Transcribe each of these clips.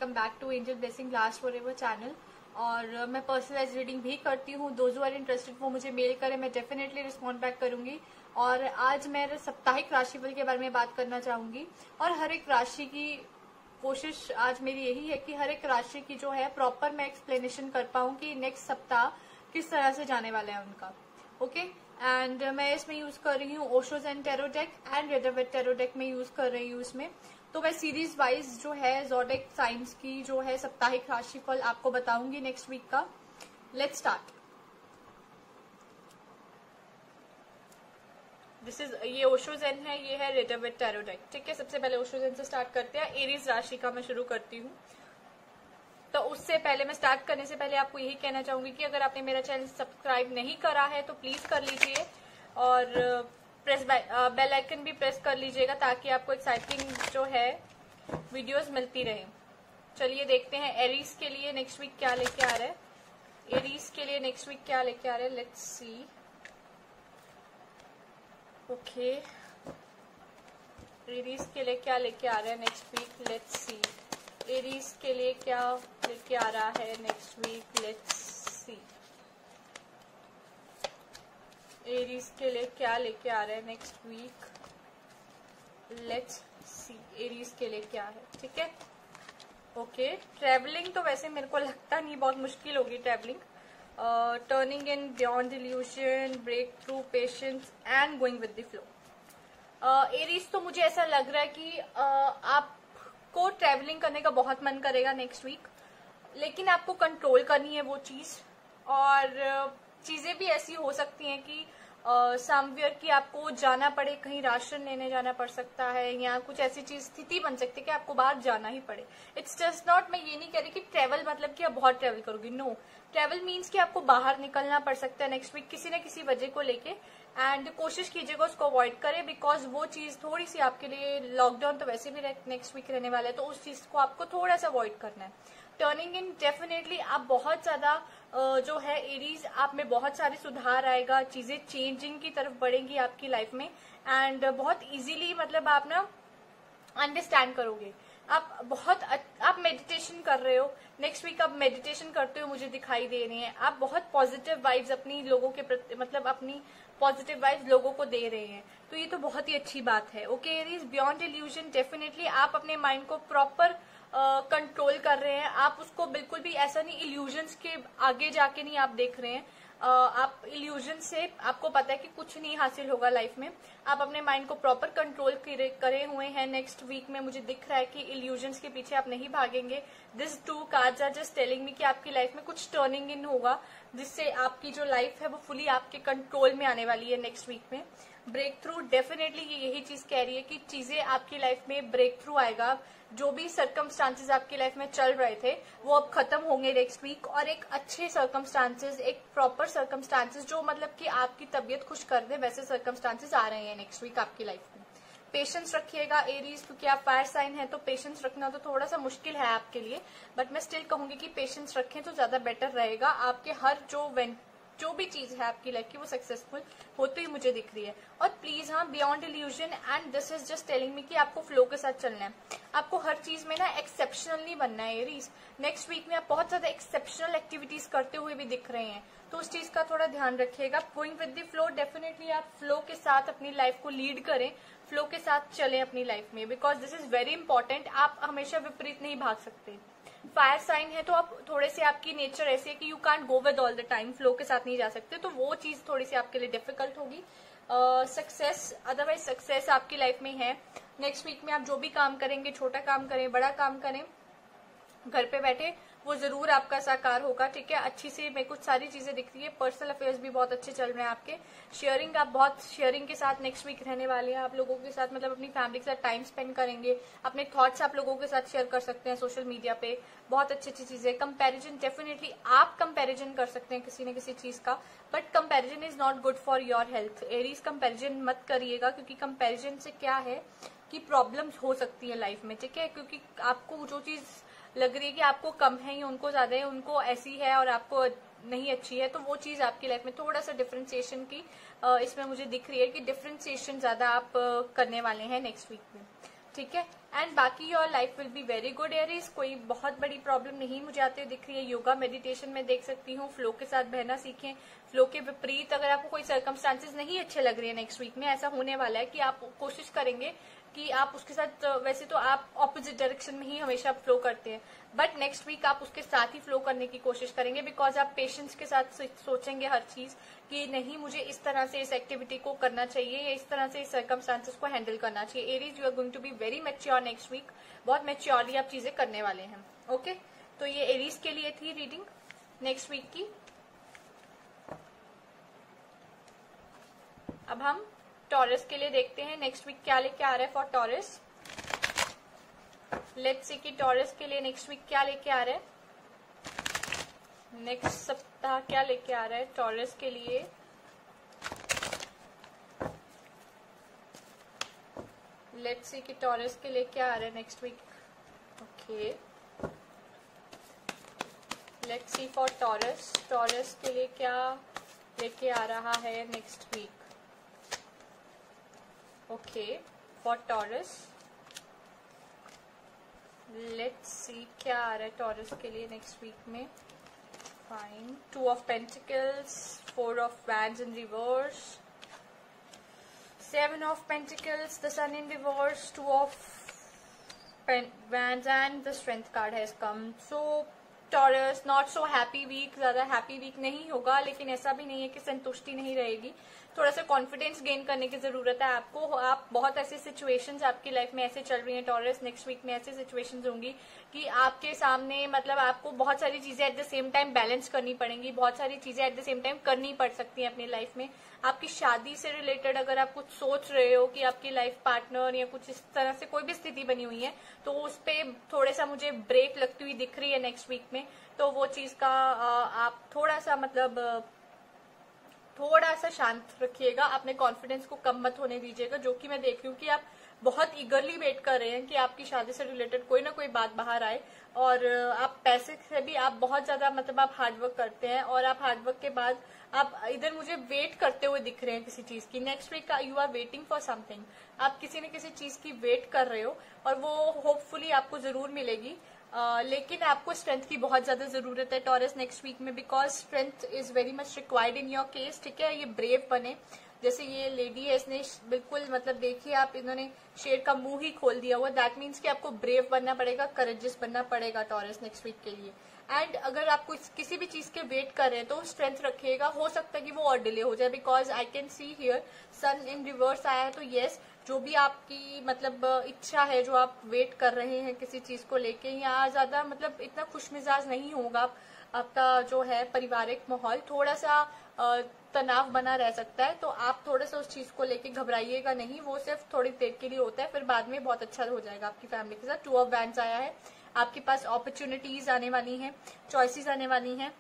Welcome back to angel blessing last forever channel. और मैं personalise reading भी करती हूँ। दोज हू आर इंटरेस्टेड वो मुझे मेल करें, मैं डेफिनेटली रिस्पॉन्ड बैक करूंगी। और आज मैं साप्ताहिक राशिफल के बारे में बात करना चाहूंगी। और हर एक राशि की कोशिश आज मेरी यही है कि हर एक राशि की जो है प्रॉपर मैं एक्सप्लेनेशन कर पाऊँ कि नेक्स्ट सप्ताह किस तरह से जाने वाला है उनका। ओके एंड मैं इसमें यूज कर रही हूँ Osho zen tarot deck and Rider Waite tarot deck में यूज कर रही हूँ इसमें। तो मैं सीरीज वाइज जो है ज़ोडिएक साइंस की जो है साप्ताहिक राशिफल आपको बताऊंगी नेक्स्ट वीक का। Let's start. दिस इज ये ओशो ज़ेन है, ये है रिडर-वेट टैरो डेक। ठीक है, सबसे पहले ओशो ज़ेन से स्टार्ट करते हैं। एरीज राशि का मैं शुरू करती हूँ। तो उससे पहले मैं स्टार्ट करने से पहले आपको यही कहना चाहूंगी कि अगर आपने मेरा चैनल सब्सक्राइब नहीं करा है तो प्लीज कर लीजिए और प्रेस बेल आइकन भी प्रेस कर लीजिएगा ताकि आपको एक्साइटिंग जो है वीडियोस मिलती रहे। चलिए देखते हैं एरीज के लिए नेक्स्ट वीक क्या लेके आ रहा है। एरीज के लिए नेक्स्ट वीक क्या लेके आ रहा है, लेट्स सी। ओके, एरीज के लिए क्या लेके आ रहा है next week, let's see. Aries के लिए क्या लेके आ रहा है next week, let's see. Aries के लिए क्या लेके आ रहा है next week, let's see. Aries के लिए क्या है, ठीक है। ओके, ट्रैवलिंग तो वैसे मेरे को लगता नहीं, बहुत मुश्किल होगी travelling. Turning in beyond illusion, break through, patience and going with the flow. Aries तो मुझे ऐसा लग रहा है कि आपको ट्रैवलिंग करने का बहुत मन करेगा नेक्स्ट वीक, लेकिन आपको कंट्रोल करनी है वो चीज। और चीजें भी ऐसी हो सकती हैं कि समवेयर की आपको जाना पड़े, कहीं राशन लेने जाना पड़ सकता है या कुछ ऐसी चीज स्थिति बन सकती है कि आपको बाहर जाना ही पड़े। इट्स जस्ट नॉट, मैं ये नहीं कह रही कि ट्रेवल मतलब कि आप बहुत ट्रेवल करोगी, नो। ट्रेवल मीन्स कि आपको बाहर निकलना पड़ सकता है नेक्स्ट वीक किसी न किसी वजह को लेके। एंड कोशिश कीजिएगा उसको अवॉइड करें, बिकॉज वो चीज थोड़ी सी आपके लिए, लॉकडाउन तो वैसे भी नेक्स्ट वीक रहने वाला है, तो उस चीज को आपको थोड़ा सा अवॉइड करना है। टर्निंग इन, डेफिनेटली आप बहुत ज्यादा जो है एरीज, आप में बहुत सारे सुधार आएगा, चीजें चेंजिंग की तरफ बढ़ेंगी आपकी लाइफ में। एंड बहुत इजीली मतलब आप ना अंडरस्टैंड करोगे। आप मेडिटेशन कर रहे हो नेक्स्ट वीक, आप मेडिटेशन करते हो मुझे दिखाई दे रही हैं। आप बहुत पॉजिटिव वाइब्स अपनी लोगों के प्रति, मतलब अपनी पॉजिटिव वाइब्स लोगों को दे रहे हैं, तो ये तो बहुत ही अच्छी बात है। Okay Aries, beyond illusion, definitely आप अपने माइंड को प्रॉपर कंट्रोल कर रहे हैं। आप उसको बिल्कुल भी ऐसा नहीं, इल्यूजन्स के आगे जाके नहीं आप देख रहे हैं। आप इल्यूजन से, आपको पता है कि कुछ नहीं हासिल होगा लाइफ में। आप अपने माइंड को प्रॉपर कंट्रोल करे हुए हैं नेक्स्ट वीक में। मुझे दिख रहा है कि इल्यूजन्स के पीछे आप नहीं भागेंगे। This two cards are just telling me कि आपकी लाइफ में कुछ टर्निंग इन होगा जिससे आपकी जो लाइफ है वो फुली आपके कंट्रोल में आने वाली है नेक्स्ट वीक में। ब्रेक थ्रू, डेफिनेटली ये यही चीज कह रही है कि चीजें आपकी लाइफ में ब्रेक थ्रू आएगा। जो भी सर्कमस्टांसेस आपकी लाइफ में चल रहे थे वो अब खत्म होंगे नेक्स्ट वीक, और एक अच्छे सर्कमस्टांसेस, एक प्रॉपर सर्कमस्टांसेस जो मतलब कि आपकी तबीयत खुश कर दे, वैसे सर्कमस्टांसेस आ रहे हैं नेक्स्ट वीक आपकी लाइफ में। पेशेंस रखिएगा एरीज, क्योंकि आप फायर साइन है तो पेशेंस रखना तो थोड़ा सा मुश्किल है आपके लिए, बट मैं स्टिल कहूंगी कि पेशेंस रखें तो ज्यादा बेटर रहेगा। आपके हर जो भी चीज है आपकी लाइफ की वो सक्सेसफुल होती हुई मुझे दिख रही है। और प्लीज हाँ, beyond illusion and this is just telling me कि आपको फ्लो के साथ चलना है। आपको हर चीज में ना एक्सेप्शनल नहीं बनना है एरीज। नेक्स्ट वीक में आप बहुत ज्यादा एक्सेप्शनल एक्टिविटीज करते हुए भी दिख रहे हैं, तो उस चीज का थोड़ा ध्यान रखिएगा। Going with the flow, definitely आप फ्लो के साथ अपनी लाइफ को लीड करें, फ्लो के साथ चलें अपनी लाइफ में, because this is very important. आप हमेशा विपरीत नहीं भाग सकते। फायर साइन है तो आप थोड़े से, आपकी नेचर ऐसी है कि you can't go with all the time, flow के साथ नहीं जा सकते, तो वो चीज थोड़ी सी आपके लिए डिफिकल्ट होगी। सक्सेस, अदरवाइज सक्सेस आपकी लाइफ में है। नेक्स्ट वीक में आप जो भी काम करेंगे, छोटा काम करें, बड़ा काम करें, घर पे बैठे, वो जरूर आपका साकार होगा। ठीक है, अच्छी से मैं कुछ सारी चीजें दिख रही है। पर्सनल अफेयर्स भी बहुत अच्छे चल रहे हैं आपके। शेयरिंग, आप बहुत शेयरिंग के साथ नेक्स्ट वीक रहने वाले हैं। आप लोगों के साथ मतलब अपनी फैमिली के साथ टाइम स्पेंड करेंगे, अपने थॉट्स आप लोगों के साथ शेयर कर सकते हैं सोशल मीडिया पे, बहुत अच्छी अच्छी चीजें। कंपैरिजन, डेफिनेटली आप कंपैरिजन कर सकते हैं किसी न किसी चीज का, but comparison is not good for your health. Aries, comparison मत करिएगा, क्योंकि कंपैरिजन से क्या है कि प्रॉब्लम्स हो सकती है लाइफ में। ठीक है, क्योंकि आपको जो चीज लग रही है कि आपको कम है या उनको ज्यादा है, उनको ऐसी है और आपको नहीं अच्छी है, तो वो चीज आपकी लाइफ में थोड़ा सा डिफरेंशिएशन की इसमें मुझे दिख रही है कि डिफरेंशिएशन ज्यादा आप करने वाले हैं नेक्स्ट वीक में। ठीक है। एंड बाकी your life will be very good Aries, कोई बहुत बड़ी प्रॉब्लम नहीं मुझे आते दिख रही है। योगा मेडिटेशन में देख सकती हूँ, फ्लो के साथ बहना सीखें। फ्लो के विपरीत अगर आपको कोई सर्कमस्टांसेस नहीं अच्छे लग रहे हैं नेक्स्ट वीक में, ऐसा होने वाला है कि आप कोशिश करेंगे कि आप उसके साथ, वैसे तो आप ऑपोजिट डायरेक्शन में ही हमेशा फ्लो करते हैं, बट नेक्स्ट वीक आप उसके साथ ही फ्लो करने की कोशिश करेंगे, बिकॉज आप पेशेंस के साथ सोचेंगे हर चीज कि नहीं मुझे इस तरह से इस एक्टिविटी को करना चाहिए या इस तरह से इस सर्कमस्टांसेस को हैंडल करना चाहिए। Aries, you are going to be very mature next week, बहुत मैच्योरली आप चीजें करने वाले हैं। ओके, तो ये एरीज के लिए थी रीडिंग नेक्स्ट वीक की। अब हम टॉरस के लिए देखते हैं नेक्स्ट वीक क्या लेके आ रहा है फॉर टॉरस। लेट्स सी कि टॉरस के लिए नेक्स्ट वीक क्या लेके आ रहा है, नेक्स्ट सप्ताह क्या लेके आ रहा है टॉरस के लिए। लेट्स सी कि टॉरस के लिए क्या आ रहा है next week. Okay, let's see for Taurus, Taurus के लिए क्या लेके आ रहा है next week. Okay, for Taurus let's see क्या आ रहा है टॉरस के लिए नेक्स्ट वीक में। Fine, 2 of Pentacles, 4 of Wands in reverse, 7 of Pentacles, the Sun in reverse, 2 of Wands and the Strength card has come. So Taurus not so happy week, ज्यादा happy week नहीं होगा, लेकिन ऐसा भी नहीं है कि संतुष्टि नहीं रहेगी। थोड़ा सा कॉन्फिडेंस गेन करने की जरूरत है आपको। आप बहुत ऐसी सिचुएशंस आपकी लाइफ में ऐसे चल रही हैं टॉरस, नेक्स्ट वीक में ऐसी सिचुएशंस होंगी कि आपके सामने मतलब आपको बहुत सारी चीजें at the same time balance करनी पड़ेंगी, बहुत सारी चीजें एट द सेम टाइम करनी पड़ सकती हैं अपनी लाइफ में। आपकी शादी से रिलेटेड अगर आप कुछ सोच रहे हो कि आपकी लाइफ पार्टनर या कुछ इस तरह से कोई भी स्थिति बनी हुई है, तो उस पर थोड़ा सा मुझे ब्रेक लगती हुई दिख रही है नेक्स्ट वीक में। तो वो चीज का आप थोड़ा सा मतलब थोड़ा सा शांत रखिएगा, अपने कॉन्फिडेंस को कम मत होने दीजिएगा, जो कि मैं देख रही हूँ कि आप बहुत ईगरली वेट कर रहे हैं कि आपकी शादी से रिलेटेड कोई ना कोई बात बाहर आए। और आप पैसे से भी आप बहुत ज्यादा मतलब आप हार्डवर्क करते हैं, और आप हार्डवर्क के बाद आप इधर मुझे वेट करते हुए दिख रहे हैं किसी चीज की। Next week you are waiting for something, आप किसी न किसी चीज की वेट कर रहे हो और वो होपफुली आपको जरूर मिलेगी। लेकिन आपको स्ट्रेंथ की बहुत ज्यादा जरूरत है टॉरस नेक्स्ट वीक में, because strength is very much required in your case. ठीक है, ये ब्रेव बने, जैसे ये लेडी है इसने बिल्कुल मतलब देखिए आप, इन्होंने शेर का मुंह ही खोल दिया हुआ। दैट मीन्स कि आपको ब्रेव बनना पड़ेगा, करेजियस बनना पड़ेगा टॉरस नेक्स्ट वीक के लिए। एंड अगर आप किसी भी चीज के वेट कर रहे हैं तो स्ट्रेंथ रखिएगा, हो सकता है कि वो और डिले हो जाए, because I can see here sun in reverse आया है। तो येस, जो भी आपकी मतलब इच्छा है, जो आप वेट कर रहे हैं किसी चीज को लेके, या ज्यादा मतलब इतना खुशमिजाज नहीं होगा आपका जो है पारिवारिक माहौल, थोड़ा सा तनाव बना रह सकता है। तो आप थोड़ा सा उस चीज को लेके घबराइएगा नहीं, वो सिर्फ थोड़ी देर के लिए होता है, फिर बाद में बहुत अच्छा हो जाएगा आपकी फैमिली के साथ। 2 of Wands आया है, आपके पास अपॉर्चुनिटीज आने वाली हैं, चॉइसेस आने वाली हैं।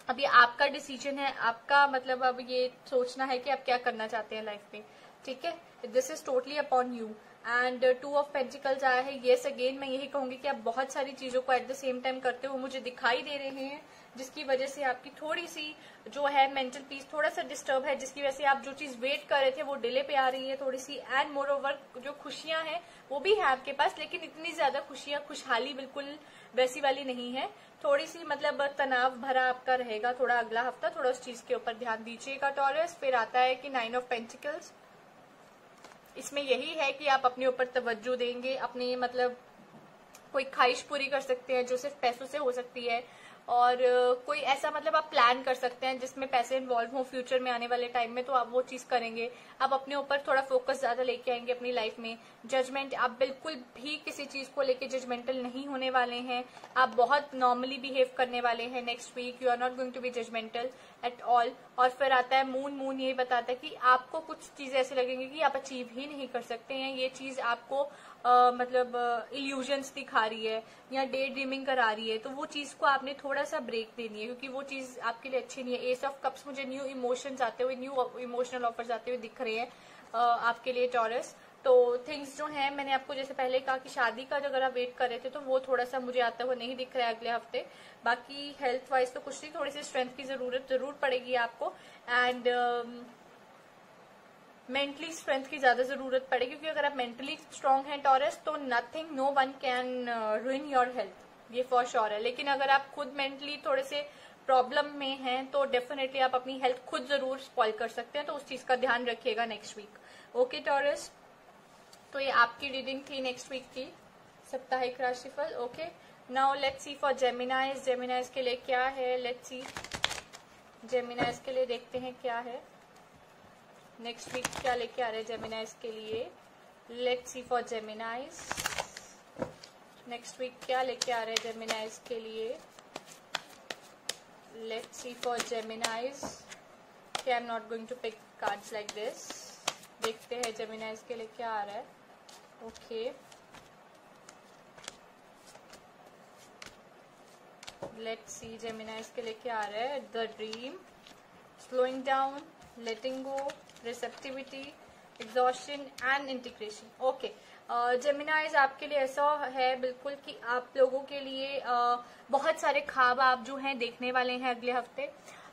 अब ये आपका डिसीजन है, आपका मतलब अब ये सोचना है कि आप क्या करना चाहते हैं लाइफ में। ठीक है, this is totally upon you. And 2 of Pentacles आया है। येस, अगेन मैं यही कहूंगी कि आप बहुत सारी चीजों को एट द सेम टाइम करते हुए मुझे दिखाई दे रहे हैं, जिसकी वजह से आपकी थोड़ी सी जो है मेंटल पीस थोड़ा सा डिस्टर्ब है, जिसकी वजह से आप जो चीज वेट कर रहे थे वो डिले पे आ रही है थोड़ी सी। एंड मोर ओवर जो खुशियां हैं वो भी है आपके पास, लेकिन इतनी ज्यादा खुशियां, खुशहाली बिल्कुल वैसी वाली नहीं है, थोड़ी सी मतलब तनाव भरा आपका रहेगा थोड़ा अगला हफ्ता। थोड़ा उस चीज के ऊपर ध्यान दीजिएगा टॉरस। फिर आता है कि 9 of Pentacles, इसमें यही है कि आप अपने ऊपर तवज्जो देंगे, अपनी मतलब कोई ख्वाहिश पूरी कर सकते हैं जो सिर्फ पैसों से हो सकती है, और कोई ऐसा मतलब आप प्लान कर सकते हैं जिसमें पैसे इन्वॉल्व हो फ्यूचर में आने वाले टाइम में, तो आप वो चीज करेंगे। आप अपने ऊपर थोड़ा फोकस ज्यादा लेके आएंगे अपनी लाइफ में। जजमेंट, आप बिल्कुल भी किसी चीज को लेके जजमेंटल नहीं होने वाले हैं, आप बहुत नॉर्मली बिहेव करने वाले हैं next week. You are not going to be judgmental at all. और फिर आता है मून। मून यही बताता है कि आपको कुछ चीजें ऐसी लगेंगी कि आप अचीव ही नहीं कर सकते हैं, ये चीज आपको मतलब इल्यूजन्स दिखा रही है या डे ड्रीमिंग करा रही है, तो वो चीज को आपने थोड़ा सा ब्रेक देनी है, क्योंकि वो चीज आपके लिए अच्छी नहीं है। एस ऑफ कप्स, मुझे न्यू इमोशंस आते हुए, न्यू इमोशनल ऑफर्स आते हुए दिख रहे हैं आपके लिए टॉरस। तो थिंग्स जो है, मैंने आपको जैसे पहले कहा कि शादी का अगर आप वेट कर रहे थे तो वो थोड़ा सा मुझे आता हुआ नहीं दिख रहा है अगले हफ्ते। बाकी हेल्थ वाइज तो कुछ नहीं, थोड़ी सी स्ट्रेंथ की जरूरत जरूर पड़ेगी आपको। एंड मेंटली स्ट्रेंथ की ज्यादा जरूरत पड़ेगी, क्योंकि अगर आप मेंटली स्ट्रांग हैं टॉरस तो nothing, no one can ruin your health, ये फॉर श्योर है। लेकिन अगर आप खुद मेंटली थोड़े से प्रॉब्लम में हैं तो डेफिनेटली आप अपनी हेल्थ खुद जरूर स्पॉइल कर सकते हैं, तो उस चीज का ध्यान रखिएगा नेक्स्ट वीक। ओके टॉरस, तो ये आपकी रीडिंग थी नेक्स्ट वीक की साप्ताहिक राशिफल। Okay, now let's see for जेमिनाइज। जेमिनाइज के लिए क्या है, लेट्स सी जेमिनाइज के लिए, देखते हैं क्या है नेक्स्ट वीक, क्या लेके आ रहे हैं जेमिनाइज के लिए। Let's see for Geminis next week क्या लेके आ रहे हैं जेमिनाइज के लिए। Let's see for Geminis, I am not going to pick cards like this. देखते हैं जेमिनाइज के लिए क्या आ रहा है। ओके, लेट्स सी जेमिनाइज के लिए क्या आ रहा है। The dream, slowing down, letting go, receptivity, exhaustion and integration. Okay, जेमिनाइज आपके लिए ऐसा है बिल्कुल कि आप लोगों के लिए बहुत सारे ख्वाब आप जो हैं देखने वाले हैं अगले हफ्ते।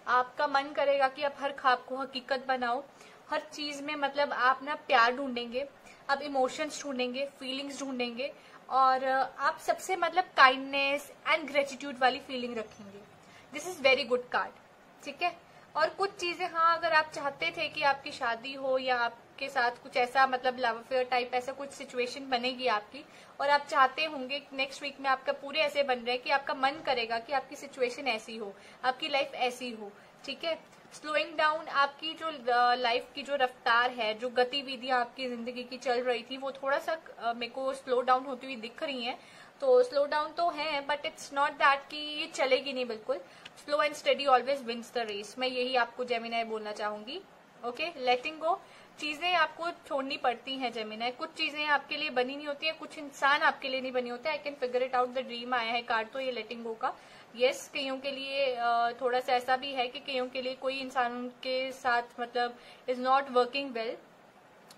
आपका मन करेगा कि आप हर ख्वाब को हकीकत बनाओ, हर चीज में मतलब आप ना प्यार ढूंढेंगे, आप इमोशंस ढूंढेंगे, फीलिंग्स ढूंढेंगे, और आप सबसे मतलब काइंडनेस एंड ग्रेटिट्यूड वाली फीलिंग रखेंगे। This is very good card, ठीक है। और कुछ चीजें, हाँ, अगर आप चाहते थे कि आपकी शादी हो या आपके साथ कुछ ऐसा मतलब लव अफेयर टाइप ऐसा कुछ सिचुएशन बनेगी आपकी, और आप चाहते होंगे नेक्स्ट वीक में आपका पूरे ऐसे बन रहे हैं कि आपका मन करेगा कि आपकी सिचुएशन ऐसी हो, आपकी लाइफ ऐसी हो, ठीक है। स्लोइंग डाउन, आपकी जो लाइफ की जो रफ्तार है, जो गतिविधियां आपकी जिंदगी की चल रही थी वो थोड़ा सा मेरे को स्लो डाउन होती हुई दिख रही हैं। तो स्लो डाउन तो है, बट इट्स नॉट दैट कि ये चलेगी नहीं बिल्कुल। Slow and steady always wins the race, मैं यही आपको जेमिनाई बोलना चाहूंगी। ओके, लेटिंग गो, चीजें आपको छोड़नी पड़ती हैं जेमिनाई, कुछ चीजें आपके लिए बनी नहीं होती है, कुछ इंसान आपके लिए नहीं बनी होते। I can figure it out, the dream आया है कार्ड, तो ये लेटिंग गो का। यस, कईयों के लिए थोड़ा सा ऐसा भी है कि कईयों के लिए कोई इंसान के साथ मतलब इज नॉट वर्किंग वेल,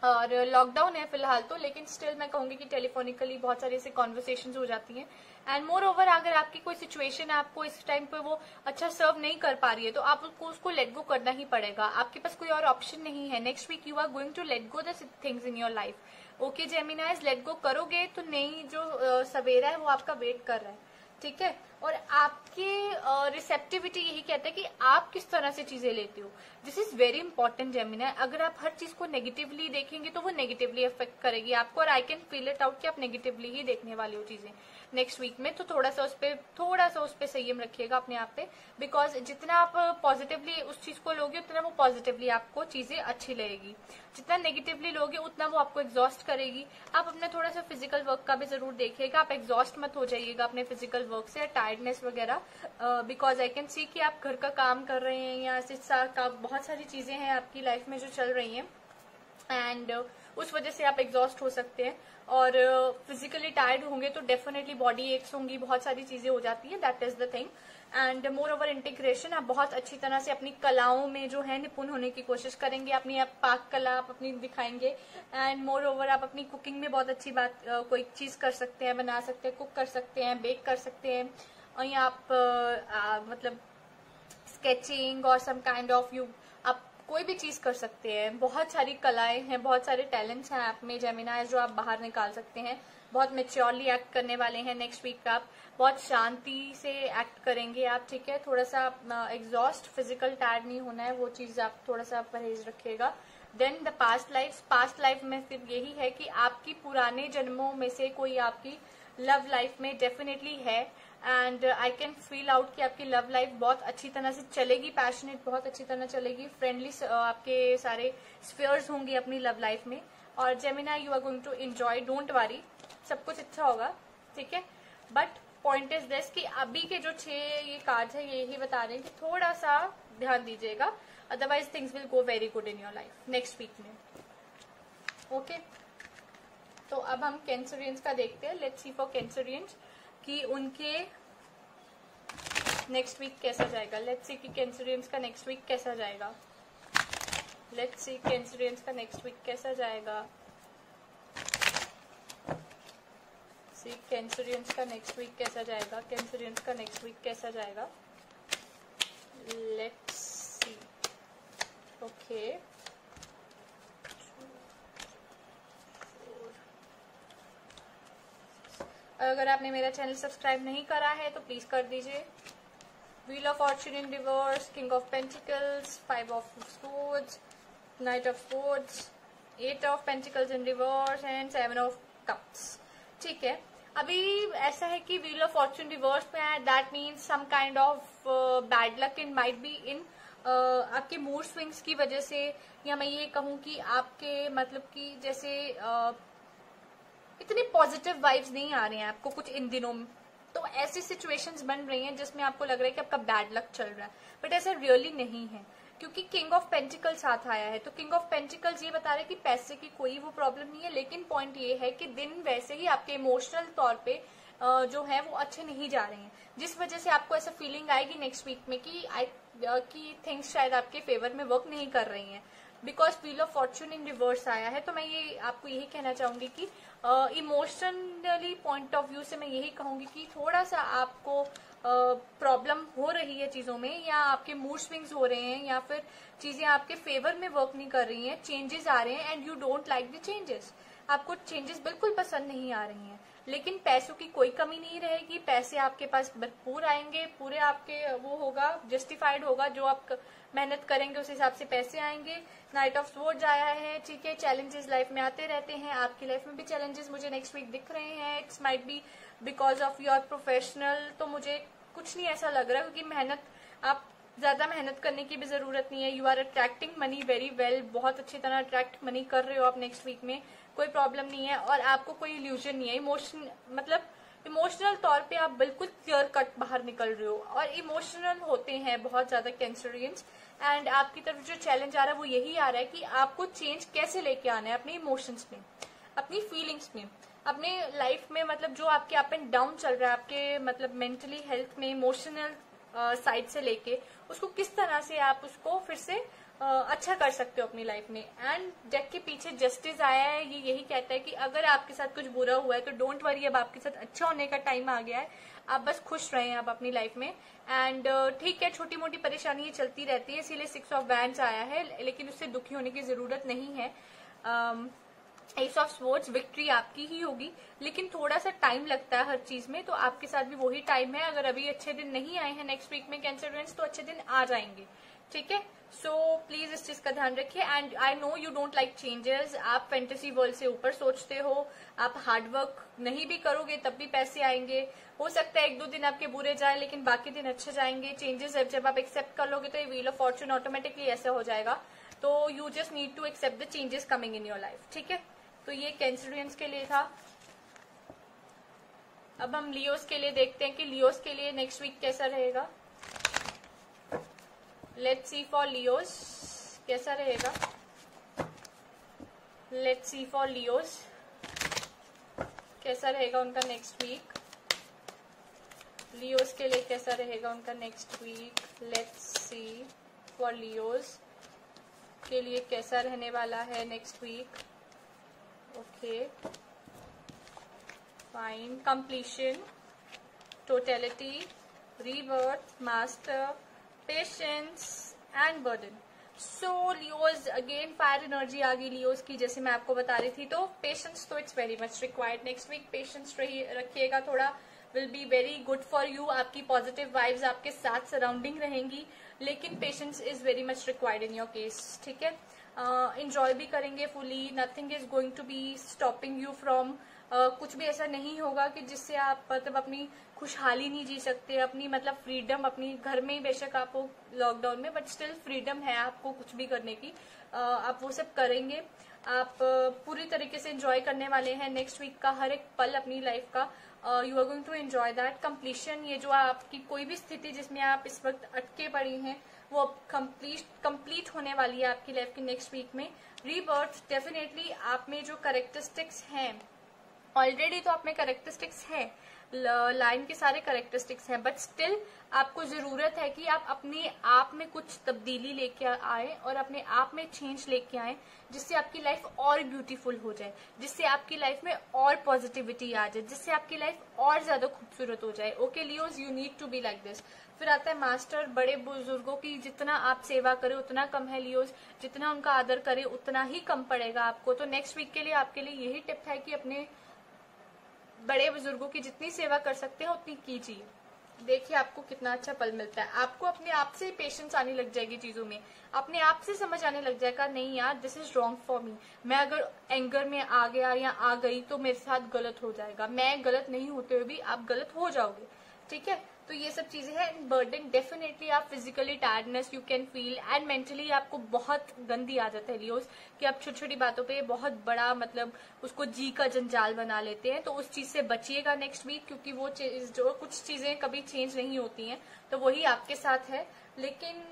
और लॉकडाउन है फिलहाल तो, लेकिन स्टिल मैं कहूंगी कि टेलीफोनिकली बहुत सारी ऐसे कॉन्वर्सेशंस हो जाती हैं। एंड मोर ओवर, अगर आपकी कोई सिचुएशन आपको इस टाइम पे वो अच्छा सर्व नहीं कर पा रही है तो आपको उसको लेट गो करना ही पड़ेगा, आपके पास कोई और ऑप्शन नहीं है। Next week you are going to let go the things in your life. Okay Geminis, let go करोगे तो नई जो सवेरा है वो आपका वेट कर रहा है, ठीक है। और आपकी रिसेप्टिविटी यही कहता है कि आप किस तरह से चीजें लेते हो। This is very important Gemini. अगर आप हर चीज को नेगेटिवली देखेंगे तो वो नेगेटिवली अफेक्ट करेगी आपको, और आई कैन फील इट आउट कि आप नेगेटिवली ही देखने वाले हो चीजें नेक्स्ट वीक में। तो थोड़ा सा उस पर संयम रखिएगा अपने आप पे, बिकॉज जितना आप पॉजिटिवली उस चीज को लोगे उतना वो पॉजिटिवली आपको चीजें अच्छी लगेगी, जितना नेगेटिवली लोगे उतना वो आपको एग्जॉस्ट करेगी। आप अपना थोड़ा सा फिजिकल वर्क का भी जरूर देखिएगा, आप एग्जॉस्ट मत हो जाइएगा अपने फिजिकल वर्क से, टायर्डनेस वगैरह, बिकॉज आई कैन सी कि आप घर का काम कर रहे हैं या ऐसे बहुत सारी चीजें हैं आपकी लाइफ में जो चल रही हैं, एंड उस वजह से आप एग्जॉस्ट हो सकते हैं। और फिजिकली टायर्ड होंगे तो डेफिनेटली बॉडी एक्स होंगी, बहुत सारी चीजें हो जाती है, that is the thing. And more over integration, आप बहुत अच्छी तरह से अपनी कलाओं में जो है निपुण होने की कोशिश करेंगे, अपनी पाक कला आप अपनी दिखाएंगे। एंड मोर ओवर आप अपनी कुकिंग में बहुत अच्छी बात कोई चीज कर सकते हैं, बना सकते हैं, कुक कर सकते हैं, बेक कर सकते हैं, और या आप मतलब स्केचिंग और सम काइंड ऑफ यू आप कोई भी चीज कर सकते हैं। बहुत सारी कलाएं हैं, बहुत सारे टैलेंट्स हैं आप में जेमिनाई जो आप बाहर निकाल सकते हैं। बहुत मेच्योरली एक्ट करने वाले हैं नेक्स्ट वीक आप, बहुत शांति से एक्ट करेंगे आप, ठीक है। थोड़ा सा एग्जॉस्ट, फिजिकल टायर्ड नहीं होना है, वो चीज आप थोड़ा सा परहेज रखिएगा। देन द पास्ट लाइफ में सिर्फ यही है कि आपकी पुराने जन्मों में से कोई आपकी लव लाइफ में डेफिनेटली है, and I can feel out कि आपकी लव लाइफ बहुत अच्छी तरह से चलेगी, पैशनेट बहुत अच्छी तरह चलेगी, फ्रेंडली आपके सारे स्फीयर्स होंगे अपनी लव लाइफ में। और Gemini you are going to enjoy, don't worry, सब कुछ अच्छा होगा, ठीक है। बट पॉइंट इज दिस कि अभी के जो 6 ये कार्ड्स है ये ही बता रहे हैं कि थोड़ा सा ध्यान दीजिएगा, otherwise things will go very good in your life next week में। ओके, तो अब हम कैंसरियंस का देखते हैं। लेट्स सी फॉर कैंसरियंस कि उनके नेक्स्ट वीक कैसा जाएगा। लेट्स सी कि कैंसरियंस का नेक्स्ट वीक कैसा जाएगा। लेट्स सी कैंसरियंस का नेक्स्ट वीक कैसा जाएगा। सी कैंसरियंस का नेक्स्ट वीक कैसा जाएगा। कैंसरियंस का नेक्स्ट वीक कैसा जाएगा। Let's see. ओके, अगर आपने मेरा चैनल सब्सक्राइब नहीं करा है तो प्लीज कर दीजिए। Wheel of fortune in reverse, king of pentacles, 5 of swords, night of swords, 8 of pentacles in reverse and 7 of cups. ठीक है, अभी ऐसा है कि व्हील ऑफ फॉर्चून रिवर्स में है, that means some kind of bad luck in might be in आपके mood swings की वजह से, या मैं ये कहूँ कि आपके मतलब कि जैसे इतने पॉजिटिव वाइब्स नहीं आ रहे हैं आपको कुछ इन दिनों में, तो ऐसी सिचुएशंस बन रही हैं जिसमें आपको लग रहा है कि आपका बैड लक चल रहा है, बट ऐसा रियली नहीं है, क्योंकि किंग ऑफ पेंटिकल्स साथ आया है। तो किंग ऑफ पेंटिकल्स ये बता रहे हैं कि पैसे की कोई वो प्रॉब्लम नहीं है, लेकिन पॉइंट ये है कि दिन वैसे ही आपके इमोशनल तौर पे जो है वो अच्छे नहीं जा रहे हैं, जिस वजह से आपको ऐसा फीलिंग आएगी नेक्स्ट वीक में कि थिंग्स शायद आपके फेवर में वर्क नहीं कर रही हैं, because wheel of fortune in reverse आया है। तो मैं ये आपको यही कहना चाहूंगी कि इमोशनली पॉइंट ऑफ व्यू से मैं यही कहूंगी कि थोड़ा सा आपको प्रॉब्लम हो रही है चीजों में, या आपके मूड स्विंग्स हो रहे हैं, या फिर चीजें आपके फेवर में वर्क नहीं कर रही हैं, चेंजेस आ रहे हैं and you don't like the changes. आपको चेंजेस बिल्कुल पसंद नहीं आ रही हैं, लेकिन पैसों की कोई कमी नहीं रहेगी, पैसे आपके पास भरपूर आएंगे, पूरे आपके वो होगा, जस्टिफाइड होगा, जो आप मेहनत करेंगे उस हिसाब से पैसे आएंगे। नाइट ऑफ स्वॉर्ड्स आया है, ठीक है, चैलेंजेस लाइफ में आते रहते हैं, आपकी लाइफ में भी चैलेंजेस मुझे नेक्स्ट वीक दिख रहे हैं, it's might be because of your professional. तो मुझे कुछ नहीं ऐसा लग रहा, क्योंकि मेहनत, आप ज्यादा मेहनत करने की भी जरूरत नहीं है, you are attracting money very well, बहुत अच्छी तरह अट्रैक्ट मनी कर रहे हो आप नेक्स्ट वीक में, कोई प्रॉब्लम नहीं है, और आपको कोई इल्यूजन नहीं है, इमोशनल तौर पे आप बिल्कुल क्लियर कट बाहर निकल रहे हो, और इमोशनल होते हैं बहुत ज्यादा कैंसरियंस, एंड आपकी तरफ जो चैलेंज आ रहा है वो यही आ रहा है कि आपको चेंज कैसे लेके आना है अपने इमोशंस में, अपनी फीलिंग्स में, अपने लाइफ में, मतलब जो आपके अप एंड डाउन चल रहा है आपके मतलब मेंटली हेल्थ में, इमोशनल साइड से लेके उसको किस तरह से आप उसको फिर से अच्छा कर सकते हो अपनी लाइफ में। एंड डेक के पीछे जस्टिस आया है, ये यही कहता है कि अगर आपके साथ कुछ बुरा हुआ है तो डोंट वरी, अब आपके साथ अच्छा होने का टाइम आ गया है, आप बस खुश रहें आप अपनी लाइफ में। एंड ठीक है, छोटी मोटी परेशानी चलती रहती है, इसीलिए 6 ऑफ वैंड्स आया है, लेकिन उससे दुखी होने की जरूरत नहीं है। एस ऑफ स्वॉर्ड्स, विक्ट्री आपकी ही होगी, लेकिन थोड़ा सा टाइम लगता है हर चीज में, तो आपके साथ भी वही टाइम है। अगर अभी अच्छे दिन नहीं आए हैं नेक्स्ट वीक में कैंसरियंस, तो अच्छे दिन आ जाएंगे, ठीक है। सो प्लीज इस चीज का ध्यान रखिए। And I know you don't like changes, आप फैंटेसी वर्ल्ड से ऊपर सोचते हो, आप हार्डवर्क नहीं भी करोगे तब भी पैसे आएंगे, हो सकता है 1-2 दिन आपके बुरे जाए लेकिन बाकी दिन अच्छे जाएंगे। चेंजेस जब आप एक्सेप्ट कर लोगे तो ये व्हील ऑफ फॉर्चून ऑटोमेटिकली ऐसा हो जाएगा, तो you just need to accept the changes coming in your life, ठीक है। तो ये कैंसरियंस के लिए था। अब हम लियोस के लिए देखते हैं कि लियोस के लिए नेक्स्ट वीक कैसा रहेगा। लेट्स सी फॉर लियोस कैसा रहेगा। लेट्स सी फॉर लियोस कैसा रहेगा उनका नेक्स्ट वीक। लियोस के लिए कैसा रहेगा उनका next week. Let's see for Leos के लिए कैसा रहने वाला है next week. Okay fine. Completion, totality, rebirth, master, patience and burden. So Leos again fire energy आ गई लियोज की, जैसे मैं आपको बता रही थी। तो पेशेंस तो it's very much required next week, patience रखिएगा थोड़ा, will be very good for you. आपकी पॉजिटिव वाइब्स आपके साथ सराउंडिंग रहेंगी, लेकिन patience is very much required in your case, ठीक है। इंजॉय भी करेंगे fully, nothing is going to be stopping you from, कुछ भी ऐसा नहीं होगा कि जिससे आप मतलब अपनी खुशहाली नहीं जी सकते, अपनी मतलब फ्रीडम, अपनी घर में ही बेशक आप हो लॉकडाउन में, बट स्टिल फ्रीडम है आपको कुछ भी करने की, आप वो सब करेंगे। आप पूरी तरीके से एंजॉय करने वाले हैं नेक्स्ट वीक का हर एक पल अपनी लाइफ का। You are going to enjoy that. Completion, ये जो आपकी कोई भी स्थिति जिसमें आप इस वक्त अटके पड़ी हैं वो कंप्लीट होने वाली है आपकी लाइफ की नेक्स्ट वीक में। रीबर्थ, डेफिनेटली आप में जो कैरेक्टरिस्टिक्स हैं, ऑलरेडी तो आप में कैरेक्टरिस्टिक्स हैं, लाइन के सारे कैरेक्टरिस्टिक्स हैं, बट स्टिल आपको जरूरत है कि आप अपने आप में कुछ तब्दीली लेके आए और अपने आप में चेंज लेके आए, जिससे आपकी लाइफ और ब्यूटीफुल हो जाए, जिससे आपकी लाइफ में और पॉजिटिविटी आ जाए, जिससे आपकी लाइफ और ज्यादा खूबसूरत हो जाए। Okay Leos, you need to be like this. फिर आता है मास्टर, बड़े बुजुर्गों की जितना आप सेवा करें उतना कम है लियोज, जितना उनका आदर करें उतना ही कम पड़ेगा आपको। तो नेक्स्ट वीक के लिए आपके लिए यही टिप है कि अपने बड़े बुजुर्गों की जितनी सेवा कर सकते हैं उतनी कीजिए। देखिए आपको कितना अच्छा फल मिलता है। आपको अपने आप से पेशेंस आने लग जाएगी चीजों में, अपने आप से समझ आने लग जाएगा नहीं यार this is wrong for me. मैं अगर एंगर में आ गया या आ गई तो मेरे साथ गलत हो जाएगा, मैं गलत नहीं होते हुए भी आप गलत हो जाओगे, ठीक है। तो ये सब चीजें हैं। बर्डन डेफिनेटली आप physically tiredness you can feel and mentally आपको बहुत गंदी आदत है लियोस कि आप छोटी छोटी बातों पे बहुत बड़ा मतलब उसको जी का जंजाल बना लेते हैं। तो उस चीज से बचिएगा नेक्स्ट वीक, क्योंकि वो चीज जो कुछ चीजें कभी चेंज नहीं होती हैं तो वही आपके साथ है। लेकिन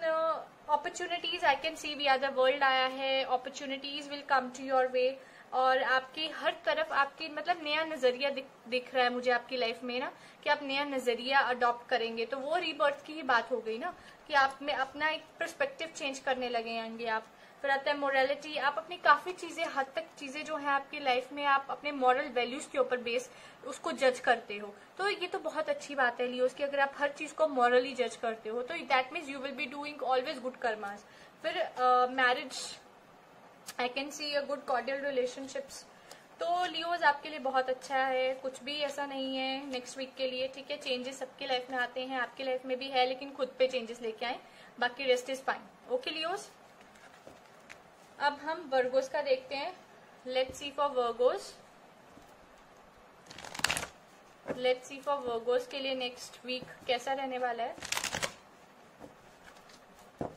opportunities I can see we are the world आया है, opportunities will come to your way और आपकी हर तरफ आपकी मतलब नया नजरिया दिख रहा है मुझे आपकी लाइफ में ना, कि आप नया नजरिया अडॉप्ट करेंगे। तो वो रीबर्थ की ही बात हो गई ना कि आप में अपना एक पर्सपेक्टिव चेंज करने लगे होंगे आप। फिर आता है मोरालिटी, आप अपनी काफी चीजें हद तक चीजें जो है आपकी लाइफ में आप अपने मॉरल वैल्यूज के ऊपर बेस उसको जज करते हो। तो ये तो बहुत अच्छी बात है लियोस कि अगर आप हर चीज को मॉरली जज करते हो तो that means you will be doing always good karmas. फिर marriage I can see a good cordial relationships. तो लियोज आपके लिए बहुत अच्छा है, कुछ भी ऐसा नहीं है नेक्स्ट वीक के लिए, ठीक है। चेंजेस सबके लाइफ में आते हैं, आपकी लाइफ में भी है, लेकिन खुद पे चेंजेस लेके आए, बाकी rest is fine. Okay Leos, अब हम वर्गोस का देखते हैं। Let's see for Virgo's, let's see for Virgo's के लिए नेक्स्ट वीक कैसा रहने वाला है।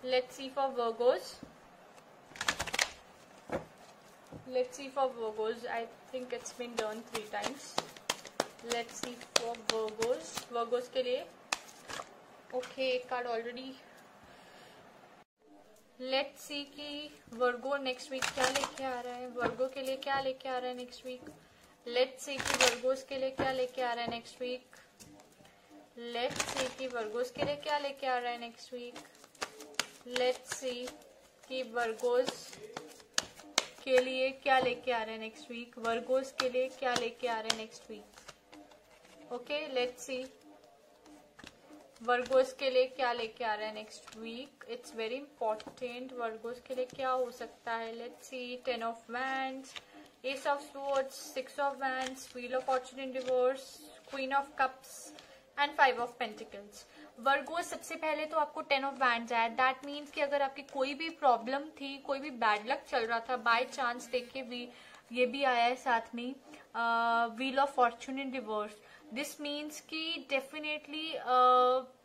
Let's see for Virgo's, let's see for Virgos. I think it's been done 3 times. Let's see for Virgos. Virgos के लिए okay, एक कार्ड ऑलरेडी। Let's see कि वर्गो नेक्स्ट वीक क्या लेके आ रहा है, वर्गो के लिए क्या लेके आ रहा है नेक्स्ट वीक। Let's see कि वर्गोस के लिए क्या लेके आ रहा है नेक्स्ट वीक। Let's see कि वर्गोस के लिए क्या लेके आ रहा है नेक्स्ट वीक। Let's see कि वर्गोस के लिए क्या लेके आ रहे हैं नेक्स्ट वीक, वर्गोस के लिए क्या लेके आ रहे हैं next week. Okay let's see Virgos के लिए क्या लेके आ रहा है next week. It's very important, Virgos के लिए क्या हो सकता है। Let's see 10 of wands, ace of swords, 6 of wands, wheel of fortune in reverse, queen of cups and 5 of pentacles. Virgo सबसे पहले तो आपको 10 ऑफ वैंड्स आया, दैट मीन्स कि अगर आपकी कोई भी प्रॉब्लम थी, कोई भी बैड लक चल रहा था, बाय चांस देखिए भी ये भी आया है साथ में wheel of fortune in reverse. This means कि definitely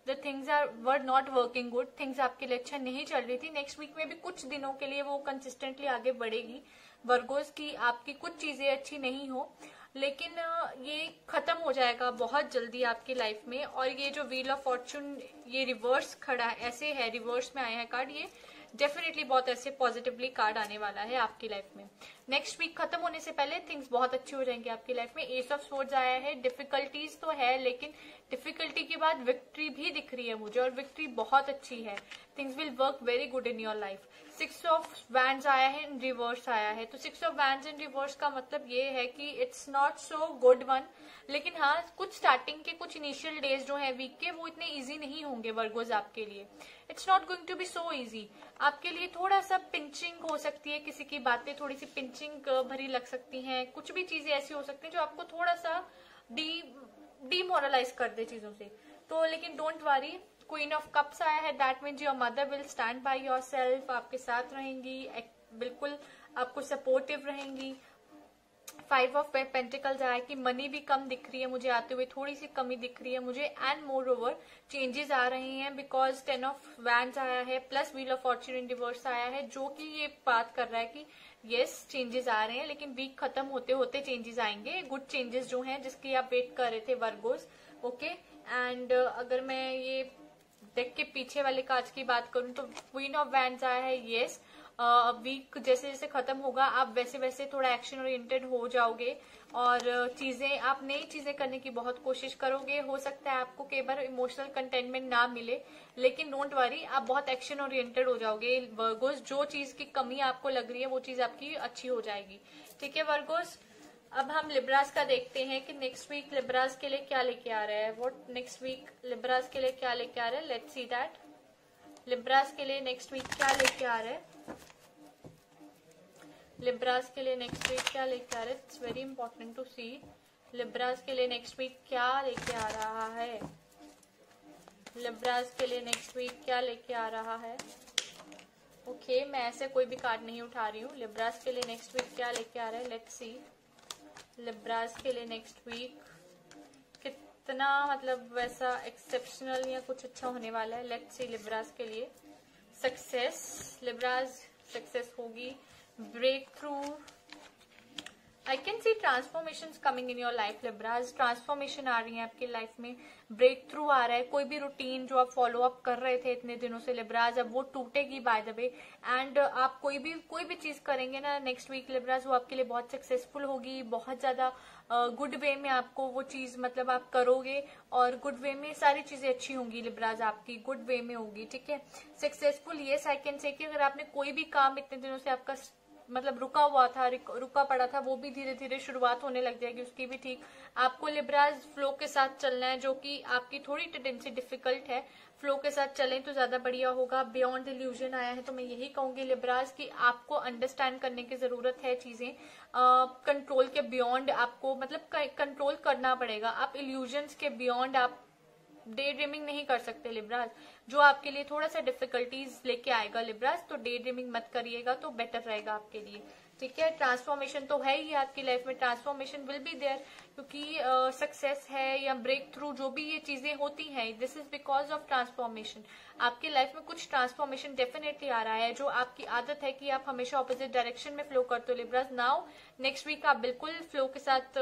the things were not working good, things आपके लिए अच्छा नहीं चल रही थी। नेक्स्ट वीक में भी कुछ दिनों के लिए वो कंसिस्टेंटली आगे बढ़ेगी वर्गोस की, आपकी कुछ चीजें अच्छी नहीं हो लेकिन ये खत्म हो जाएगा बहुत जल्दी आपकी लाइफ में। और ये जो व्हील ऑफ फॉर्चून ये रिवर्स खड़ा है, ऐसे है रिवर्स में आया है कार्ड, ये डेफिनेटली बहुत ऐसे पॉजिटिवली कार्ड आने वाला है आपकी लाइफ में। नेक्स्ट वीक खत्म होने से पहले थिंग्स बहुत अच्छी हो जाएंगी आपकी लाइफ में। एस ऑफ स्वॉर्ड्स आया है, डिफिकल्टीज तो है लेकिन डिफिकल्टी के बाद विक्ट्री भी दिख रही है मुझे और विक्ट्री बहुत अच्छी है। Things will work very good in your life. 6 of wands आया है, इन रिवर्स आया है, तो 6 ऑफ वैंड्स इन रिवर्स का मतलब ये है कि it's not so good one, लेकिन हाँ कुछ स्टार्टिंग के कुछ इनिशियल डेज जो है वीक के वो इतने इजी नहीं होंगे वर्गोज आपके लिए। It's not going to be so easy आपके लिए। थोड़ा सा पिंचिंग हो सकती है, किसी की बातें थोड़ी सी पिंचिंग भरी लग सकती हैं, कुछ भी चीजें ऐसी हो सकती हैं जो आपको थोड़ा सा डीमोरलाइज कर दे चीजों से। तो लेकिन don't worry, queen of cups आया है, that means your mother will stand by your self, आपके साथ रहेंगी, बिल्कुल आपको सपोर्टिव रहेंगी। 5 ऑफ पेंटिकल्स आया कि मनी भी कम दिख रही है मुझे आते हुए, थोड़ी सी कमी दिख रही है मुझे एंड मोर ओवर चेंजेस आ रहे हैं बिकॉज 10 ऑफ वैंड्स आया है plus wheel of fortune in reverse आया है, जो कि ये बात कर रहा है कि यस चेंजेस आ रहे हैं लेकिन वीक खत्म होते होते चेंजेस आएंगे, गुड चेंजेस जो हैं जिसकी आप वेट कर रहे थे वर्गोस। ओके एंड अगर मैं ये डेक के पीछे वाले कांच की बात करूं तो क्वीन ऑफ वैंड्स आया है। यस वीक जैसे जैसे खत्म होगा आप वैसे वैसे थोड़ा एक्शन ओरिएंटेड हो जाओगे और चीजें आप नई चीजें करने की बहुत कोशिश करोगे। हो सकता है आपको कई बार इमोशनल कंटेनमेंट ना मिले लेकिन डोंट वरी, आप बहुत एक्शन ओरिएंटेड हो जाओगे वर्गोस। जो चीज की कमी आपको लग रही है वो चीज आपकी अच्छी हो जाएगी, ठीक है वर्गोस। अब हम लिब्रास का देखते हैं कि नेक्स्ट वीक लिब्रास के लिए क्या लेके आ रहा है। व्हाट नेक्स्ट वीक लिब्रास के लिए क्या लेके आ रहा है, लेट्स सी दैट। लिब्रास के लिए नेक्स्ट वीक क्या लेके आ रहा है, लिब्रास के लिए नेक्स्ट वीक क्या लेके आ रहा है, it's very important to see. Libras के लिए नेक्स्ट वीक क्या लेके आ रहा है? लिब्रास के लिए नेक्स्ट वीक क्या लेके आ रहा है? ओके, मैं ऐसे कोई भी कार्ड नहीं उठा रही हूँ। लिब्रास के लिए नेक्स्ट वीक क्या लेके आ रहा है? Let's C. लिब्रास के लिए नेक्स्ट वीक कितना मतलब वैसा एक्सेप्शनल या कुछ अच्छा होने वाला है। लेट्स सी लिब्रास के लिए सक्सेस, लिब्रास सक्सेस होगी, breakthrough. I can see transformations coming in your life Libras, transformation आ रही है आपकी लाइफ में, ब्रेक थ्रू आ रहा है। कोई भी रूटीन जो आप फॉलो अप कर रहे थे इतने दिनों से लिब्रास, अब वो टूटेगी बाय द वे। एंड आप कोई भी चीज करेंगे ना नेक्स्ट वीक लिब्रास, वो आपके लिए बहुत सक्सेसफुल होगी, बहुत ज्यादा गुड वे में आपको वो चीज मतलब आप करोगे और गुड वे में सारी चीजें अच्छी होंगी लिब्रास, आपकी गुड वे में होगी। ठीक है, successful yes I can say कि अगर आपने कोई भी काम इतने दिनों से आपका मतलब रुका हुआ था, रुका पड़ा था, वो भी धीरे धीरे शुरुआत होने लग जाएगी उसकी भी। ठीक, आपको लिब्रास फ्लो के साथ चलना है, जो कि आपकी थोड़ी टेंडेंसी डिफिकल्ट है। फ्लो के साथ चलें तो ज्यादा बढ़िया होगा। बियॉन्ड इल्यूजन आया है तो मैं यही कहूंगी लिब्रास कि आपको अंडरस्टैंड करने की जरूरत है चीजें, कंट्रोल के बियॉन्ड आपको मतलब कंट्रोल करना पड़ेगा। आप इल्यूजन्स के बियॉन्ड आप डे ड्रीमिंग नहीं कर सकते लिब्रास, जो आपके लिए थोड़ा सा डिफिकल्टीज लेके आएगा लिब्रास, तो डे ड्रीमिंग मत करिएगा तो बेटर रहेगा आपके लिए। ठीक है, ट्रांसफॉर्मेशन तो है ही आपकी लाइफ में, ट्रांसफॉर्मेशन विल बी देयर, क्योंकि सक्सेस है या ब्रेक थ्रू जो भी ये चीजें होती हैं, this is because of transformation. आपकी लाइफ में कुछ ट्रांसफॉर्मेशन डेफिनेटली आ रहा है। जो आपकी आदत है कि आप हमेशा ऑपोजिट डायरेक्शन में फ्लो करते हो लिब्रास, नाउ नेक्स्ट वीक आप बिल्कुल फ्लो के साथ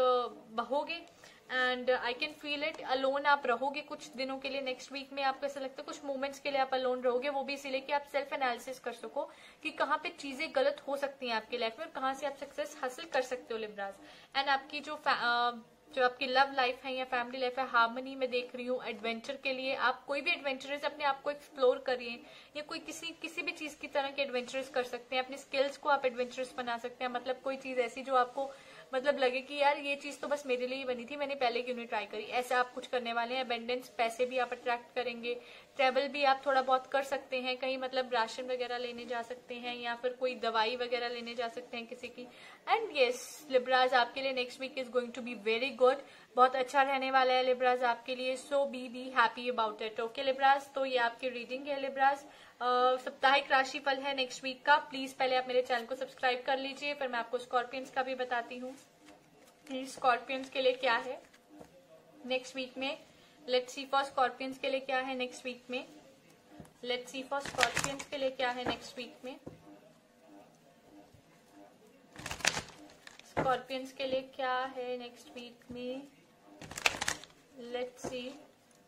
बहोगे and I can feel it. Alone आप रहोगे कुछ दिनों के लिए नेक्स्ट वीक में, आपको ऐसा लगता है कुछ मोमेंट्स के लिए आप अलोन रहोगे, वो भी इसीलिए कि आप सेल्फ एनालिसिस कर सको कि कहाँ पे चीजें गलत हो सकती हैं आपकी लाइफ में और कहाँ से आप सक्सेस हासिल कर सकते हो लिब्रास। एंड आपकी जो आपकी लव लाइफ है या फैमिली लाइफ है, हार्मनी में देख रही हूँ। एडवेंचर के लिए आप कोई भी एडवेंचरस अपने आप को एक्सप्लोर करिए, या कोई किसी भी चीज की तरह के एडवेंचरस कर सकते हैं। अपनी स्किल्स को आप एडवेंचरस बना सकते हैं, मतलब कोई चीज ऐसी जो आपको मतलब लगे कि यार ये चीज तो बस मेरे लिए ही बनी थी, मैंने पहले क्यों नहीं ट्राई करी, ऐसा आप कुछ करने वाले हैं। अबेंडेंस, पैसे भी आप अट्रैक्ट करेंगे। ट्रेवल भी आप थोड़ा बहुत कर सकते हैं, कहीं मतलब राशन वगैरह लेने जा सकते हैं या फिर कोई दवाई वगैरह लेने जा सकते हैं किसी की। एंड यस लिब्रास, आपके लिए next week is going to be very good, बहुत अच्छा रहने वाला है लिब्रास आपके लिए। So be happy about it. Okay Libras, तो ये आपकी रीडिंग है लिब्रास, साप्ताहिक राशिफल है नेक्स्ट वीक का। प्लीज पहले आप मेरे चैनल को सब्सक्राइब कर लीजिए, फिर मैं आपको स्कॉर्पियंस का भी बताती हूँ कि स्कॉर्पियंस के लिए क्या है नेक्स्ट वीक में। लेट्स सी फॉर स्कॉर्पियंस के लिए क्या है नेक्स्ट वीक में। लेट्स सी फॉर स्कॉर्पियंस के लिए क्या है नेक्स्ट वीक में। स्कॉर्पियंस के लिए क्या है नेक्स्ट वीक में। लेट्स सी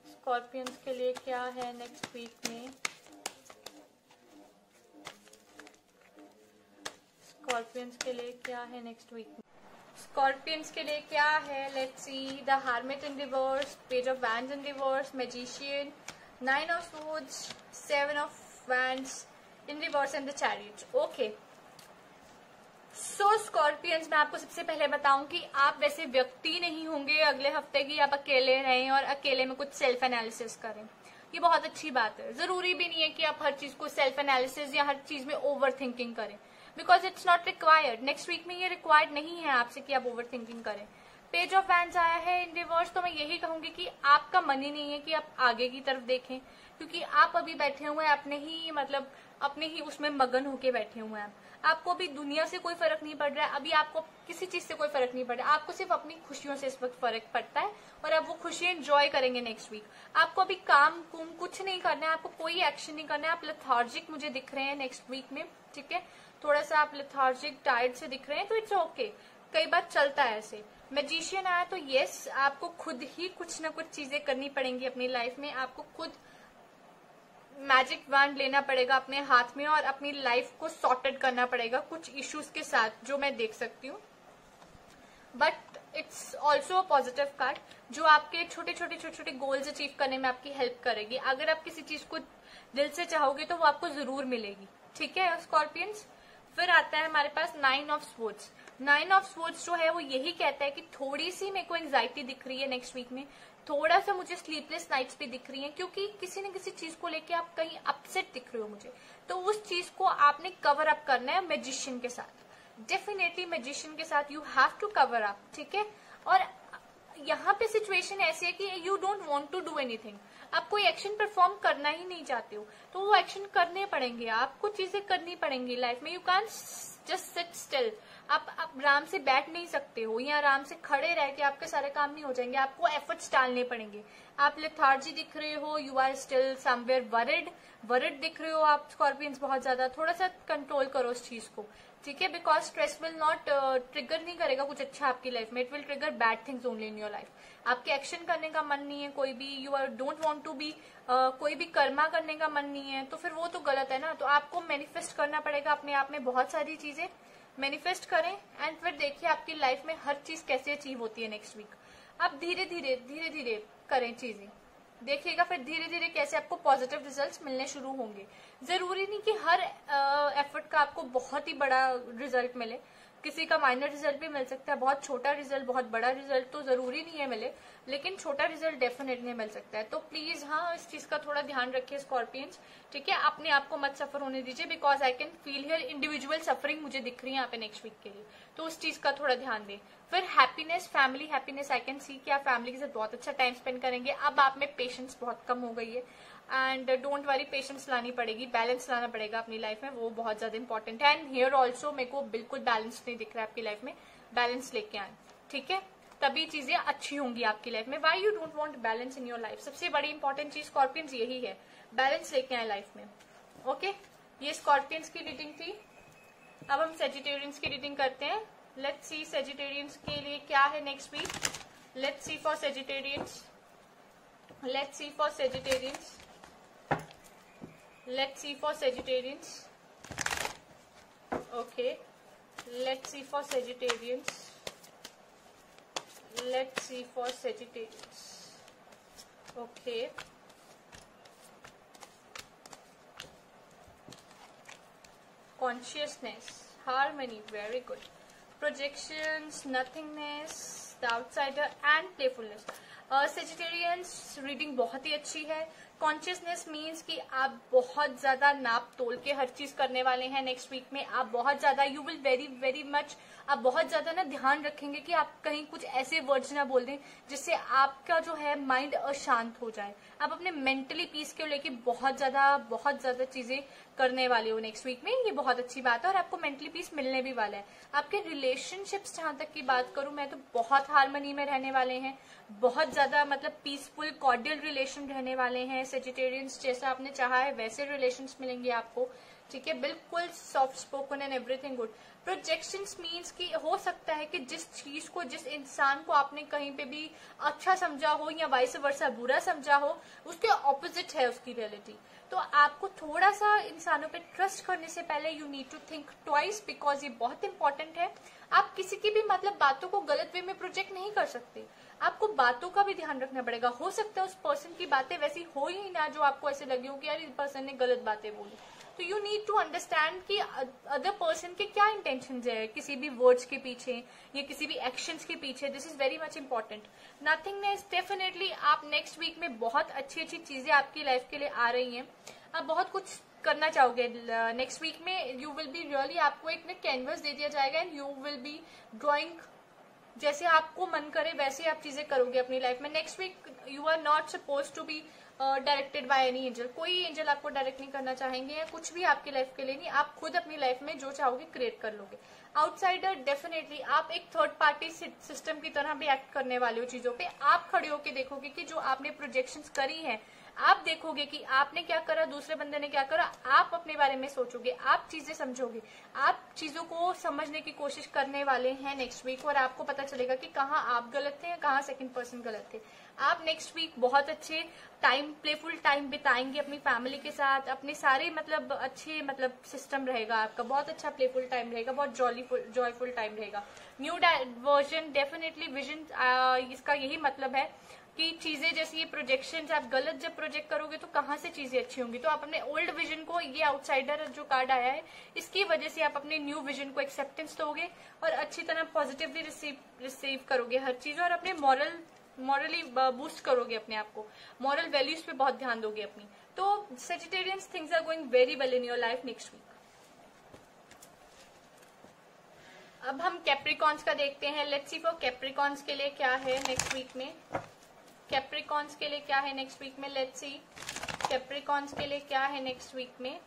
स्कॉर्पियंस के लिए क्या है नेक्स्ट वीक में। स्कॉर्पियंस के लिए क्या है नेक्स्ट वीक में। स्कॉर्पियंस के लिए क्या है, let's see. The hermit in reverse, page of wands in reverse, magician, 9 of swords, 7 of wands in reverse and the chariot. Okay, so Scorpions, मैं आपको सबसे पहले बताऊं कि आप वैसे व्यक्ति नहीं होंगे अगले हफ्ते की आप अकेले रहें और अकेले में कुछ सेल्फ एनालिसिस करें। ये बहुत अच्छी बात है। जरूरी भी नहीं है कि आप हर चीज को सेल्फ एनालिसिस या हर चीज में ओवर थिंकिंग करें, because it's not required. Next week में ये रिक्वायर्ड नहीं है आपसे कि आप ओवर थिंकिंग करें। पेज ऑफ वैंड्स आया है इन रिवर्स, तो मैं यही कहूंगी कि आपका मन ही नहीं है कि आप आगे की तरफ देखें, क्योंकि आप अभी बैठे हुए हैं अपने ही उसमें मगन होके बैठे हुए हैं। आपको अभी दुनिया से कोई फर्क नहीं पड़ रहा है, अभी आपको किसी चीज से कोई फर्क नहीं पड़ रहा है, आपको सिर्फ अपनी खुशियों से इस वक्त फर्क पड़ता है और आप वो खुशियां एंजॉय करेंगे नेक्स्ट वीक। आपको अभी काम कुम कुछ नहीं करना है, आपको कोई एक्शन नहीं करना है। आप लेथार्जिक मुझे दिख रहे हैं नेक्स्ट वीक में, ठीक है, थोड़ा सा आप लेथार्जिक टायर्ड से दिख रहे हैं, तो इट्स ओके, कई बार चलता है ऐसे। मैजिशियन आया तो यस, आपको खुद ही कुछ ना कुछ चीजें करनी पड़ेंगी अपनी लाइफ में। आपको खुद मैजिक वैंड लेना पड़ेगा अपने हाथ में और अपनी लाइफ को सॉर्टेड करना पड़ेगा कुछ इश्यूज के साथ, जो मैं देख सकती हूँ। But it's also a positive card, जो आपके छोटे छोटे गोल्स अचीव करने में आपकी हेल्प करेगी। अगर आप किसी चीज को दिल से चाहोगे तो वो आपको जरूर मिलेगी, ठीक है स्कॉर्पियंस। फिर आता है हमारे पास 9 ऑफ स्वॉर्ड्स। 9 ऑफ स्वॉर्ड्स जो है वो यही कहता है कि थोड़ी सी मेरे को एंजाइटी दिख रही है नेक्स्ट वीक में, थोड़ा सा मुझे स्लीपलेस नाइट्स भी दिख रही हैं, क्योंकि किसी न किसी चीज को लेके आप कहीं अपसेट दिख रहे हो मुझे, तो उस चीज को आपने कवर अप करना है मैजिशियन के साथ। डेफिनेटली मैजिशियन के साथ you have to cover up, ठीक है। और यहाँ पे सिचुएशन ऐसी है कि you don't want to do anything, आप कोई एक्शन परफॉर्म करना ही नहीं चाहते हो, तो वो एक्शन करने पड़ेंगे, आपको चीजें करनी पड़ेंगी लाइफ में। You can just sit still, आप आराम से बैठ नहीं सकते हो या आराम से खड़े रह के आपके सारे काम नहीं हो जाएंगे, आपको एफर्ट्स डालने पड़ेंगे। आप लेथार्जी दिख रहे हो, you are still somewhere worried दिख रहे हो आप स्कॉर्पियंस बहुत ज्यादा, थोड़ा सा कंट्रोल करो उस चीज को, ठीक है, because stress will not trigger नहीं करेगा कुछ अच्छा आपकी लाइफ में, it will trigger bad things only in your life. आपके एक्शन करने का मन नहीं है कोई भी, you are don't want to be, कोई भी कर्मा करने का मन नहीं है, तो फिर वो तो गलत है ना। तो आपको मैनिफेस्ट करना पड़ेगा अपने आप में, बहुत सारी चीजें मैनिफेस्ट करें एंड फिर देखिए आपकी लाइफ में हर चीज कैसे अचीव होती है नेक्स्ट वीक। आप धीरे धीरे करें चीजें, देखिएगा फिर धीरे धीरे कैसे आपको पॉजिटिव रिजल्ट्स मिलने शुरू होंगे। जरूरी नहीं कि हर एफर्ट का आपको बहुत ही बड़ा रिजल्ट मिले, किसी का माइनर रिजल्ट भी मिल सकता है, बहुत छोटा रिजल्ट, बहुत बड़ा रिजल्ट तो जरूरी नहीं है मिले, लेकिन छोटा रिजल्ट डेफिनेटली मिल सकता है। तो प्लीज हाँ, इस चीज का थोड़ा ध्यान रखिए स्कॉर्पियंस, ठीक है, अपने आप को मत सफर होने दीजिए, because I can feel here individual suffering मुझे दिख रही है यहाँ पे नेक्स्ट वीक के लिए, तो उस चीज का थोड़ा ध्यान दें। फिर happiness, family happiness, I can सी कि आप फैमिली के साथ बहुत अच्छा टाइम स्पेंड करेंगे। अब आप में पेशेंस बहुत कम हो गई है एंड डोंट वरी, पेशेंस लानी पड़ेगी, बैलेंस लाना पड़ेगा अपनी लाइफ में, वो बहुत ज्यादा इंपॉर्टेंट है। एंड हियर ऑल्सो मेरे को बिल्कुल बैलेंस नहीं दिख रहा है आपकी लाइफ में, बैलेंस लेके आए, ठीक है, तभी चीजें अच्छी होंगी आपकी लाइफ में। Why you don't want balance in your life, सबसे बड़ी इंपॉर्टेंट चीज स्कॉर्पियंस यही है, बैलेंस लेके आए लाइफ में। ओके, ये स्कॉर्पियंस की रीडिंग थी। अब हम सेजिटेरियंस की रीडिंग करते हैं। लेट्स सी सेजिटेरियंस के लिए क्या है next week. Let's see for Sagittarians, let's see for Sagittarians, let's see for Sagittarians. Okay, let's see for Sagittarians, let's see for Sagittarians. Okay, consciousness, harmony, very good. Projections, nothingness, the outsider and playfulness. Sagittarians reading बहुत ही अच्छी है। Consciousness means कि आप बहुत ज्यादा नाप तोल के हर चीज करने वाले हैं नेक्स्ट वीक में, आप बहुत ज्यादा, यू विल वेरी मच, आप बहुत ज्यादा ना ध्यान रखेंगे कि आप कहीं कुछ ऐसे वर्ड्स ना बोल दें जिससे आपका जो है माइंड अशांत हो जाए। आप अपने मेंटली पीस के लेके बहुत ज्यादा चीजें करने वाले हो नेक्स्ट वीक में, ये बहुत अच्छी बात है और आपको मेंटली पीस मिलने भी वाला है। आपके रिलेशनशिप्स जहां तक की बात करूं मैं तो बहुत हार्मनी में रहने वाले हैं, बहुत ज्यादा मतलब पीसफुल कॉर्डियल रिलेशन रहने वाले हैं। सेजिटेरियंस जैसा आपने चाहा है वैसे रिलेशंस मिलेंगे आपको, ठीक है, बिल्कुल soft spoken and everything good. Projections means कि हो सकता है कि जिस चीज को, जिस इंसान को आपने कहीं पे भी अच्छा समझा हो या वाइस वर्सा बुरा समझा हो, उसके ऑपोजिट है उसकी रियलिटी। तो आपको थोड़ा सा इंसानों पे ट्रस्ट करने से पहले you need to think twice, because ये बहुत इंपॉर्टेंट है। आप किसी की भी मतलब बातों को गलत वे में प्रोजेक्ट नहीं कर सकते, आपको बातों का भी ध्यान रखना पड़ेगा। हो सकता है उस पर्सन की बातें वैसी हो ही ना जो आपको ऐसे लगे हो कि यार इस पर्सन ने गलत बातें बोली, तो यू नीड टू अंडरस्टैंड कि अदर पर्सन के क्या इंटेंशंस है किसी भी वर्ड्स के पीछे या किसी भी एक्शंस के पीछे। This is very much important. Nothingness, definitely आप नेक्स्ट वीक में बहुत अच्छी चीजें आपकी लाइफ के लिए आ रही हैं, आप बहुत कुछ करना चाहोगे नेक्स्ट वीक में। यू विल बी रियली, आपको एक ना कैनवस दे दिया जाएगा and you will B drawing जैसे आपको मन करे वैसे आप चीजें करोगे अपनी लाइफ में। Next week you are not suppose to be directed by any angel, कोई एंजल आपको डायरेक्ट नहीं करना चाहेंगे या कुछ भी आपकी लाइफ के लिए नहीं, आप खुद अपनी लाइफ में जो चाहोगे क्रिएट कर लोगे। आउटसाइडर, डेफिनेटली आप एक थर्ड पार्टी सिस्टम की तरह भी एक्ट करने वाले हो चीजों पे। आप खड़े होके देखोगे कि जो आपने प्रोजेक्शंस करी है, आप देखोगे कि आपने क्या करा, दूसरे बंदे ने क्या करा, आप अपने बारे में सोचोगे, आप चीजें समझोगे, आप चीजों को समझने की कोशिश करने वाले हैं नेक्स्ट वीक, और आपको पता चलेगा कि कहाँ आप गलत थे या कहाँ सेकंड पर्सन गलत थे। आप नेक्स्ट वीक बहुत अच्छे टाइम, प्लेफुल टाइम बिताएंगे अपनी फैमिली के साथ, अपने सारे मतलब अच्छे मतलब सिस्टम रहेगा आपका, बहुत अच्छा प्लेफुल टाइम रहेगा, बहुत जॉयफुल टाइम रहेगा। न्यू वर्जन, डेफिनेटली विजन, इसका यही मतलब है कि चीजें जैसे ये प्रोजेक्शंस, आप गलत जब प्रोजेक्ट करोगे तो कहाँ से चीजें अच्छी होंगी। तो आप अपने ओल्ड विजन को, ये आउटसाइडर जो कार्ड आया है इसकी वजह से आप अपने न्यू विजन को एक्सेप्टेंस दोगे और अच्छी तरह पॉजिटिवली रिसीव करोगे हर चीज, और अपने मॉरली बूस्ट करोगे अपने आप को, मॉरल वैल्यूज पे बहुत ध्यान दोगे अपनी। तो Sagittarians, things are going very well in your life next week. अब हम कैप्रिकॉन्स का देखते हैं। लेट्स सी फॉर कैप्रिकॉन्स के लिए क्या है नेक्स्ट वीक में। कैप्रिकॉन्स के लिए क्या है नेक्स्ट वीक में, लेट्स सी। कैप्रिकॉन्स के लिए क्या है नेक्स्ट वीक में,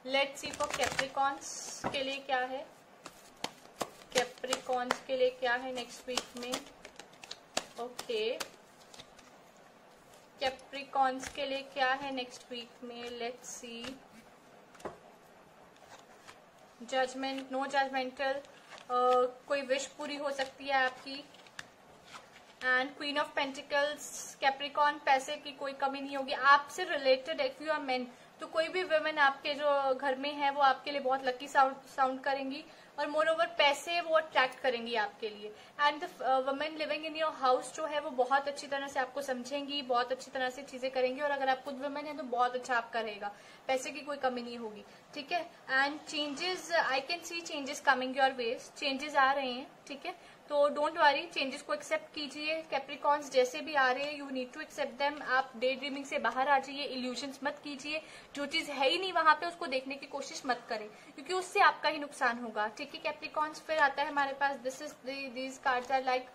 लेट्स सी फॉर कैप्रिकॉन्स के लिए क्या है। कैप्रिकॉन्स के लिए क्या है नेक्स्ट वीक में, ओके। कैप्रिकॉन्स के लिए क्या है नेक्स्ट वीक में, let's see. Judgement, no judgemental, कोई विश पूरी हो सकती है आपकी। And queen of pentacles, Capricorn, पैसे की कोई कमी नहीं होगी आपसे related. If you are main, तो कोई भी वुमेन आपके जो घर में है वो आपके लिए बहुत लकी साउंड करेंगी और मोर ओवर पैसे वो अट्रैक्ट करेंगी आपके लिए। And the women living in your house जो है वो बहुत अच्छी तरह से आपको समझेंगी, बहुत अच्छी तरह से चीजें करेंगी। और अगर आप खुद वुमेन है तो बहुत अच्छा आपका रहेगा, पैसे की कोई कमी नहीं होगी, ठीक है। And changes, I can see changes coming your ways, changes आ रहे हैं, ठीक है। तो डोंट वरी, चेंजेस को एक्सेप्ट कीजिए। कैप्रिकॉन्स जैसे भी आ रहे हैं you need to accept them. आप डे ड्रीमिंग से बाहर आ जाइए, इल्यूजन्स मत कीजिए। जो चीज है ही नहीं वहां पे उसको देखने की कोशिश मत करें, क्योंकि उससे आपका ही नुकसान होगा, ठीक है। कैप्रिकॉन्स फिर आता है हमारे पास, this is these cards are like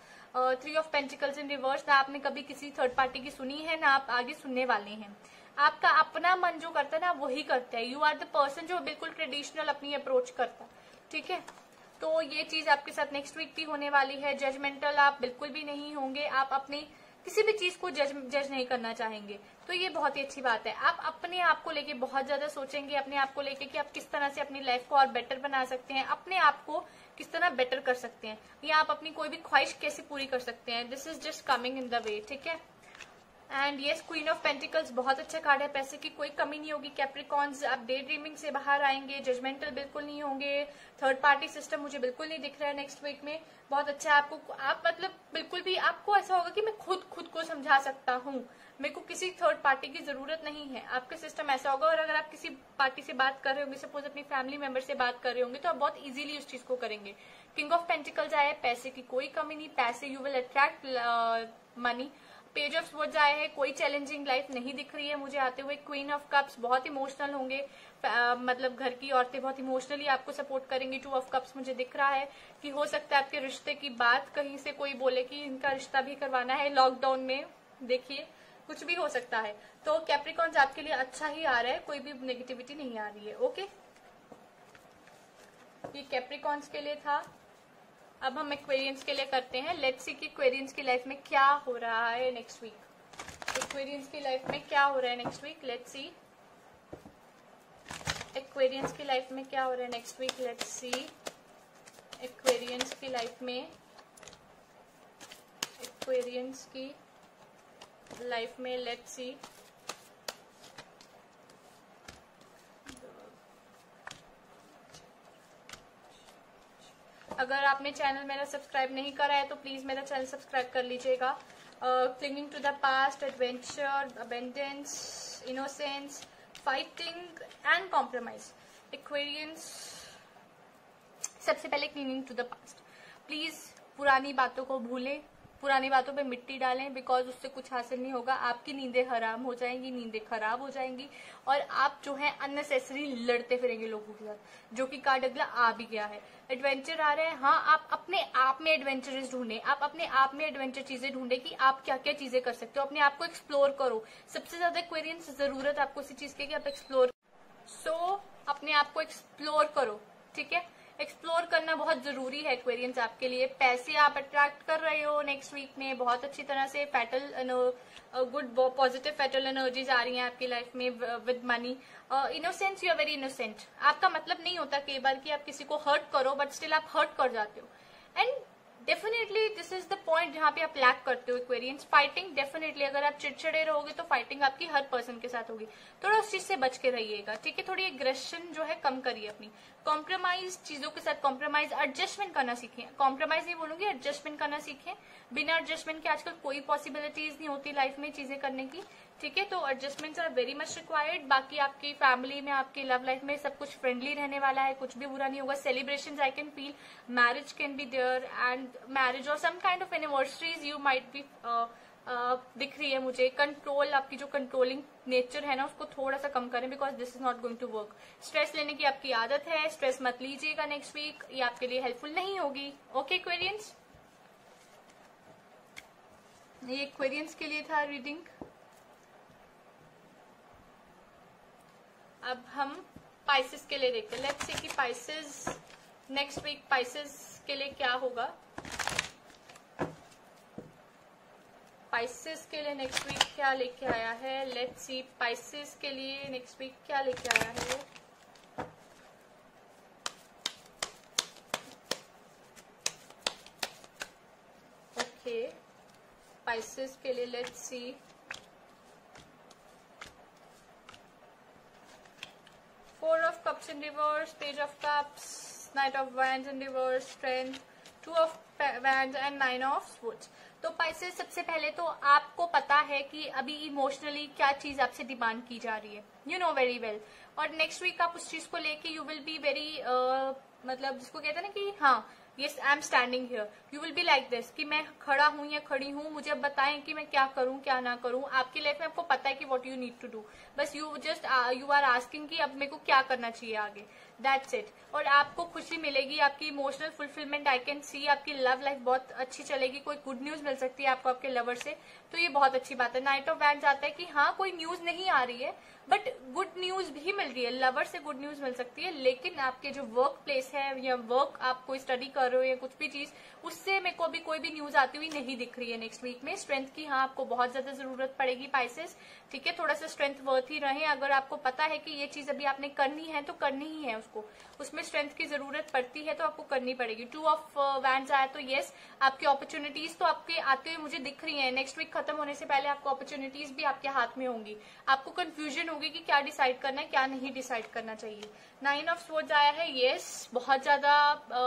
3 of pentacles in reverse. ना आपने कभी किसी थर्ड पार्टी की सुनी है, ना आप आगे सुनने वाले हैं। आपका अपना मन जो करता है ना वही करता है। यू आर द पर्सन जो बिल्कुल ट्रेडिशनल अपनी अप्रोच करता है, ठीक है। तो ये चीज आपके साथ नेक्स्ट वीक भी होने वाली है। जजमेंटल आप बिल्कुल भी नहीं होंगे, आप अपनी किसी भी चीज को जज नहीं करना चाहेंगे, तो ये बहुत ही अच्छी बात है। आप अपने आप को लेके बहुत ज्यादा सोचेंगे, अपने आप को लेके कि आप किस तरह से अपनी लाइफ को और बेटर बना सकते हैं, अपने आप को किस तरह बेटर कर सकते हैं, या आप अपनी कोई भी ख्वाहिश कैसे पूरी कर सकते हैं। This is just coming in the way, ठीक है। And yes, queen of pentacles बहुत अच्छा कार्ड है, पैसे की कोई कमी नहीं होगी। कैप्रिकॉन्स आप डे ड्रीमिंग से बाहर आएंगे, जजमेंटल बिल्कुल नहीं होंगे। थर्ड पार्टी सिस्टम मुझे बिल्कुल नहीं दिख रहा है नेक्स्ट वीक में, बहुत अच्छा है। आपको आप मतलब बिल्कुल भी आपको ऐसा होगा कि मैं खुद को समझा सकता हूँ, मेरे को किसी थर्ड पार्टी की जरूरत नहीं है। आपका सिस्टम ऐसा होगा। और अगर आप किसी पार्टी से बात कर रहे होंगे, सपोज अपनी फैमिली मेंबर से बात कर रहे होंगे, तो आप बहुत इजीली उस चीज को करेंगे। किंग ऑफ पेंटिकल्स आए, पैसे की कोई कमी नहीं, पैसे you will attract money. Page of swords आए हैं, कोई चैलेंजिंग लाइफ नहीं दिख रही है मुझे आते हुए। क्वीन ऑफ कप्स बहुत इमोशनल होंगे, मतलब घर की औरतें बहुत इमोशनली आपको सपोर्ट करेंगी। 2 ऑफ कप्स मुझे दिख रहा है कि हो सकता है आपके रिश्ते की बात कहीं से कोई बोले कि इनका रिश्ता भी करवाना है लॉकडाउन में, देखिए कुछ भी हो सकता है। तो कैप्रिकॉन्स आपके लिए अच्छा ही आ रहा है, कोई भी नेगेटिविटी नहीं आ रही है, ओके। ये कैप्रिकॉन्स के लिए था। अब हम एक्वेरियंस के लिए करते हैं। लेट्स सी कि एक्वेरियंस की लाइफ में क्या हो रहा है नेक्स्ट वीक। एक्वेरियंस की लाइफ में क्या हो रहा है next week, let's see. Aquarians की लाइफ में क्या हो रहा है next week, let's see. Aquarians की लाइफ में, एक्वेरियंस की लाइफ में, लेट्स सी। अगर आपने चैनल मेरा सब्सक्राइब नहीं करा है तो प्लीज मेरा चैनल सब्सक्राइब कर लीजिएगा। Clinging to the past, adventure, abundance, innocence, fighting and compromise. Aquarians, सबसे पहले clinging to the past. Please पुरानी बातों को भूलें, पुरानी बातों पे मिट्टी डालें, बिकॉज उससे कुछ हासिल नहीं होगा। आपकी नींदें हराम हो जाएंगी, नींदें खराब हो जाएंगी और आप जो है अननेसेसरी लड़ते फिरेंगे लोगों के साथ, जो कि कार्ड अगला आ भी गया है। एडवेंचर आ रहा है, हाँ आप अपने आप में एडवेंचरस ढूंढे, आप अपने आप में एडवेंचर चीजें ढूंढे कि आप क्या क्या चीजें कर सकते हो, अपने आप को एक्सप्लोर करो। सबसे ज्यादा एक्वेरियंस जरूरत आपको इसी चीज की कि आप एक्सप्लोर, अपने आप को एक्सप्लोर करो, ठीक है। एक्सप्लोर करना बहुत जरूरी है एक्वेरियंस आपके लिए। पैसे आप अट्रैक्ट कर रहे हो नेक्स्ट वीक में बहुत अच्छी तरह से। Fatal good positive fatal energies आ रही हैं आपकी लाइफ में with money. Innocence, you are very innocent. आपका मतलब नहीं होता कई बार कि आप किसी को हर्ट करो, बट स्टिल आप हर्ट कर जाते हो। And definitely this is the point जहां पे आप लैक करते हो एक्वेरियंस। फाइटिंग, डेफिनेटली अगर आप चिड़चिड़े रहोगे तो फाइटिंग आपकी हर पर्सन के साथ होगी, थोड़ा उस चीज से बच के रहिएगा, ठीक है। थोड़ी एग्रेशन जो है कम करिए अपनी। कॉम्प्रोमाइज, चीजों के साथ कॉम्प्रोमाइज, एडजस्टमेंट करना सीखें। कॉम्प्रोमाइज नहीं बोलूंगी, एडजस्टमेंट करना सीखें। बिना एडजस्टमेंट के आजकल कोई पॉसिबिलिटीज नहीं होती लाइफ में चीजें करने की, ठीक है। तो adjustments are very much required. बाकी आपकी फैमिली में, आपकी लव लाइफ में सब कुछ फ्रेंडली रहने वाला है, कुछ भी बुरा नहीं होगा। Celebrations I can feel, marriage can be there and marriage और some kind of anniversaries you might be दिख रही है मुझे। कंट्रोल, आपकी जो कंट्रोलिंग नेचर है ना उसको थोड़ा सा कम करें, because this is not going to work. Stress लेने की आपकी आदत है, स्ट्रेस मत लीजिएगा नेक्स्ट वीक, ये आपके लिए हेल्पफुल नहीं होगी। ओके एक्वेरियंस, ये एक्वेरियंस के लिए था रीडिंग। अब हम पाइसेस के लिए देखते हैं। लेट्स सी कि पाइसेस नेक्स्ट वीक पाइसेस के लिए क्या होगा। पाइसेस के लिए नेक्स्ट वीक क्या लेके आया है। लेट्स सी पाइसेस के लिए नेक्स्ट वीक क्या लेके आया है। ओके, पाइसेस के लिए let's C. Four of cups in reverse, page of cups, night of wands in reverse, strength, two of wands and nine of swords. तो पाइसेस, सबसे पहले तो आपको पता है कि अभी इमोशनली क्या चीज आपसे डिमांड की जा रही है, यू नो वेरी वेल। और नेक्स्ट वीक आप उस चीज को लेके यू विल बी वेरी मतलब जिसको कहते हैं ना कि हाँ yes I am standing here, you will B like this कि मैं खड़ा हूं या खड़ी हूं, मुझे अब बताएं कि मैं क्या करूं क्या ना करूं। आपकी लाइफ में आपको पता है कि what you need to do, बस यू आर आस्किंग कि अब मेरे को क्या करना चाहिए आगे, दैट्स इट। और आपको खुशी मिलेगी, आपकी इमोशनल फुलफिलमेंट आई कैन सी, आपकी लव लाइफ बहुत अच्छी चलेगी, कोई गुड न्यूज मिल सकती है आपको आपके लवर से, तो ये बहुत अच्छी बात है। नाइट ऑफ वैंड्स आता है कि हाँ कोई न्यूज नहीं आ रही है बट गुड न्यूज भी मिल रही है, लवर से गुड न्यूज मिल सकती है। लेकिन आपके जो वर्क प्लेस है या वर्क आप कोई स्टडी कर रहे हो या कुछ भी चीज, उससे मेरे को अभी कोई भी न्यूज आती हुई नहीं दिख रही है नेक्स्ट वीक में। स्ट्रेंथ की हाँ आपको बहुत ज्यादा जरूरत पड़ेगी पाइसेस, ठीक है, थोड़ा सा स्ट्रेंथ वर्थ ही रहे। अगर आपको पता है कि ये चीज अभी आपने करनी है तो करनी ही है उसको, उसमें स्ट्रेंथ की जरूरत पड़ती है तो आपको करनी पड़ेगी। टू ऑफ वैंड्स आया तो यस, आपकी अपॉर्चुनिटीज तो आपके आते हुए मुझे दिख रही है। नेक्स्ट वीक खत्म होने से पहले आपको अपॉर्चुनिटीज भी आपके हाथ में होंगी, आपको कंफ्यूजन होगी कि क्या डिसाइड करना है क्या नहीं डिसाइड करना चाहिए। नाइन ऑफ स्वॉर्ड्स आया है, यस बहुत ज्यादा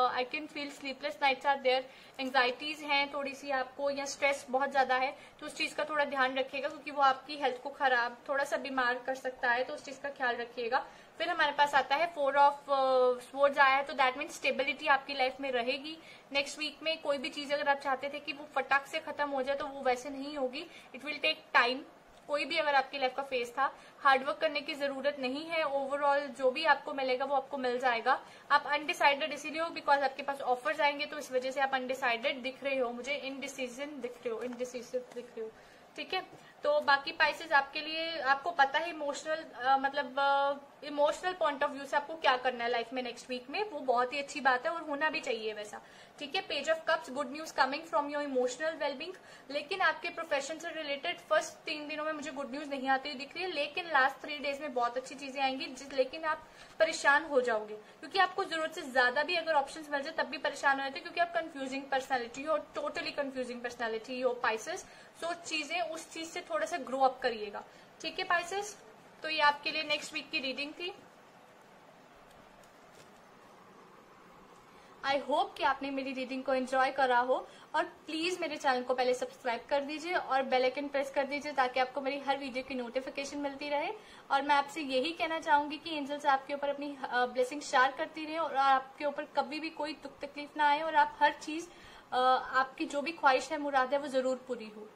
I can feel sleepless nights are there, anxieties हैं थोड़ी सी आपको या स्ट्रेस बहुत ज्यादा है, तो उस चीज का थोड़ा ध्यान रखिएगा क्योंकि वो आपकी हेल्थ को खराब थोड़ा सा बीमार कर सकता है, तो उस चीज का ख्याल रखिएगा। फिर हमारे पास आता है फोर ऑफ स्वॉर्ड्स आया है, तो दैट मीन्स स्टेबिलिटी आपकी लाइफ में रहेगी नेक्स्ट वीक में। कोई भी चीज अगर आप चाहते थे कि वो फटाक से खत्म हो जाए तो वो वैसे नहीं होगी, इट विल टेक टाइम। कोई भी अगर आपकी लाइफ का फेज था, हार्डवर्क करने की जरूरत नहीं है, ओवरऑल जो भी आपको मिलेगा वो आपको मिल जाएगा। आप अनडिसाइडेड इसीलिए हो बिकॉज आपके पास ऑफर्स आएंगे, तो इस वजह से आप अनडिसाइडेड दिख रहे हो, मुझे इनडिसीजन दिख रहे हो, इनडिसीसिव दिख रहे हो, ठीक है। तो बाकी पाइसेस आपके लिए आपको पता है इमोशनल मतलब इमोशनल पॉइंट ऑफ व्यू से आपको क्या करना है लाइफ में नेक्स्ट वीक में, वो बहुत ही अच्छी बात है और होना भी चाहिए वैसा, ठीक है। Page of cups, good news coming from your emotional wellbeing. लेकिन आपके प्रोफेशन से रिलेटेड फर्स्ट 3 दिनों में मुझे गुड न्यूज नहीं आती हुई दिख रही है, लेकिन लास्ट 3 डेज में बहुत अच्छी चीजें आएंगी, लेकिन आप परेशान हो जाओगे क्योंकि आपको जरूरत से ज्यादा भी अगर ऑप्शंस मिल जाए तब भी परेशान हो जाते क्योंकि आप कंफ्यूजिंग पर्सनैलिटी हो, टोटली कंफ्यूजिंग पर्सनैलिटी हो पाइसेस। सो चीजें उस चीज से थोड़ा सा ग्रो अप करिएगा, ठीक है पाइसेस। तो ये आपके लिए नेक्स्ट वीक की रीडिंग थी। आई होप कि आपने मेरी रीडिंग को एंजॉय करा हो, और प्लीज मेरे चैनल को पहले सब्सक्राइब कर दीजिए और बेल आइकन प्रेस कर दीजिए ताकि आपको मेरी हर वीडियो की नोटिफिकेशन मिलती रहे। और मैं आपसे यही कहना चाहूंगी कि एंजल्स आपके ऊपर अपनी ब्लेसिंग शार करती रहे और आपके ऊपर कभी भी कोई दुख तकलीफ ना आए और आप हर चीज आपकी जो भी ख्वाहिश है मुराद है वो जरूर पूरी हो।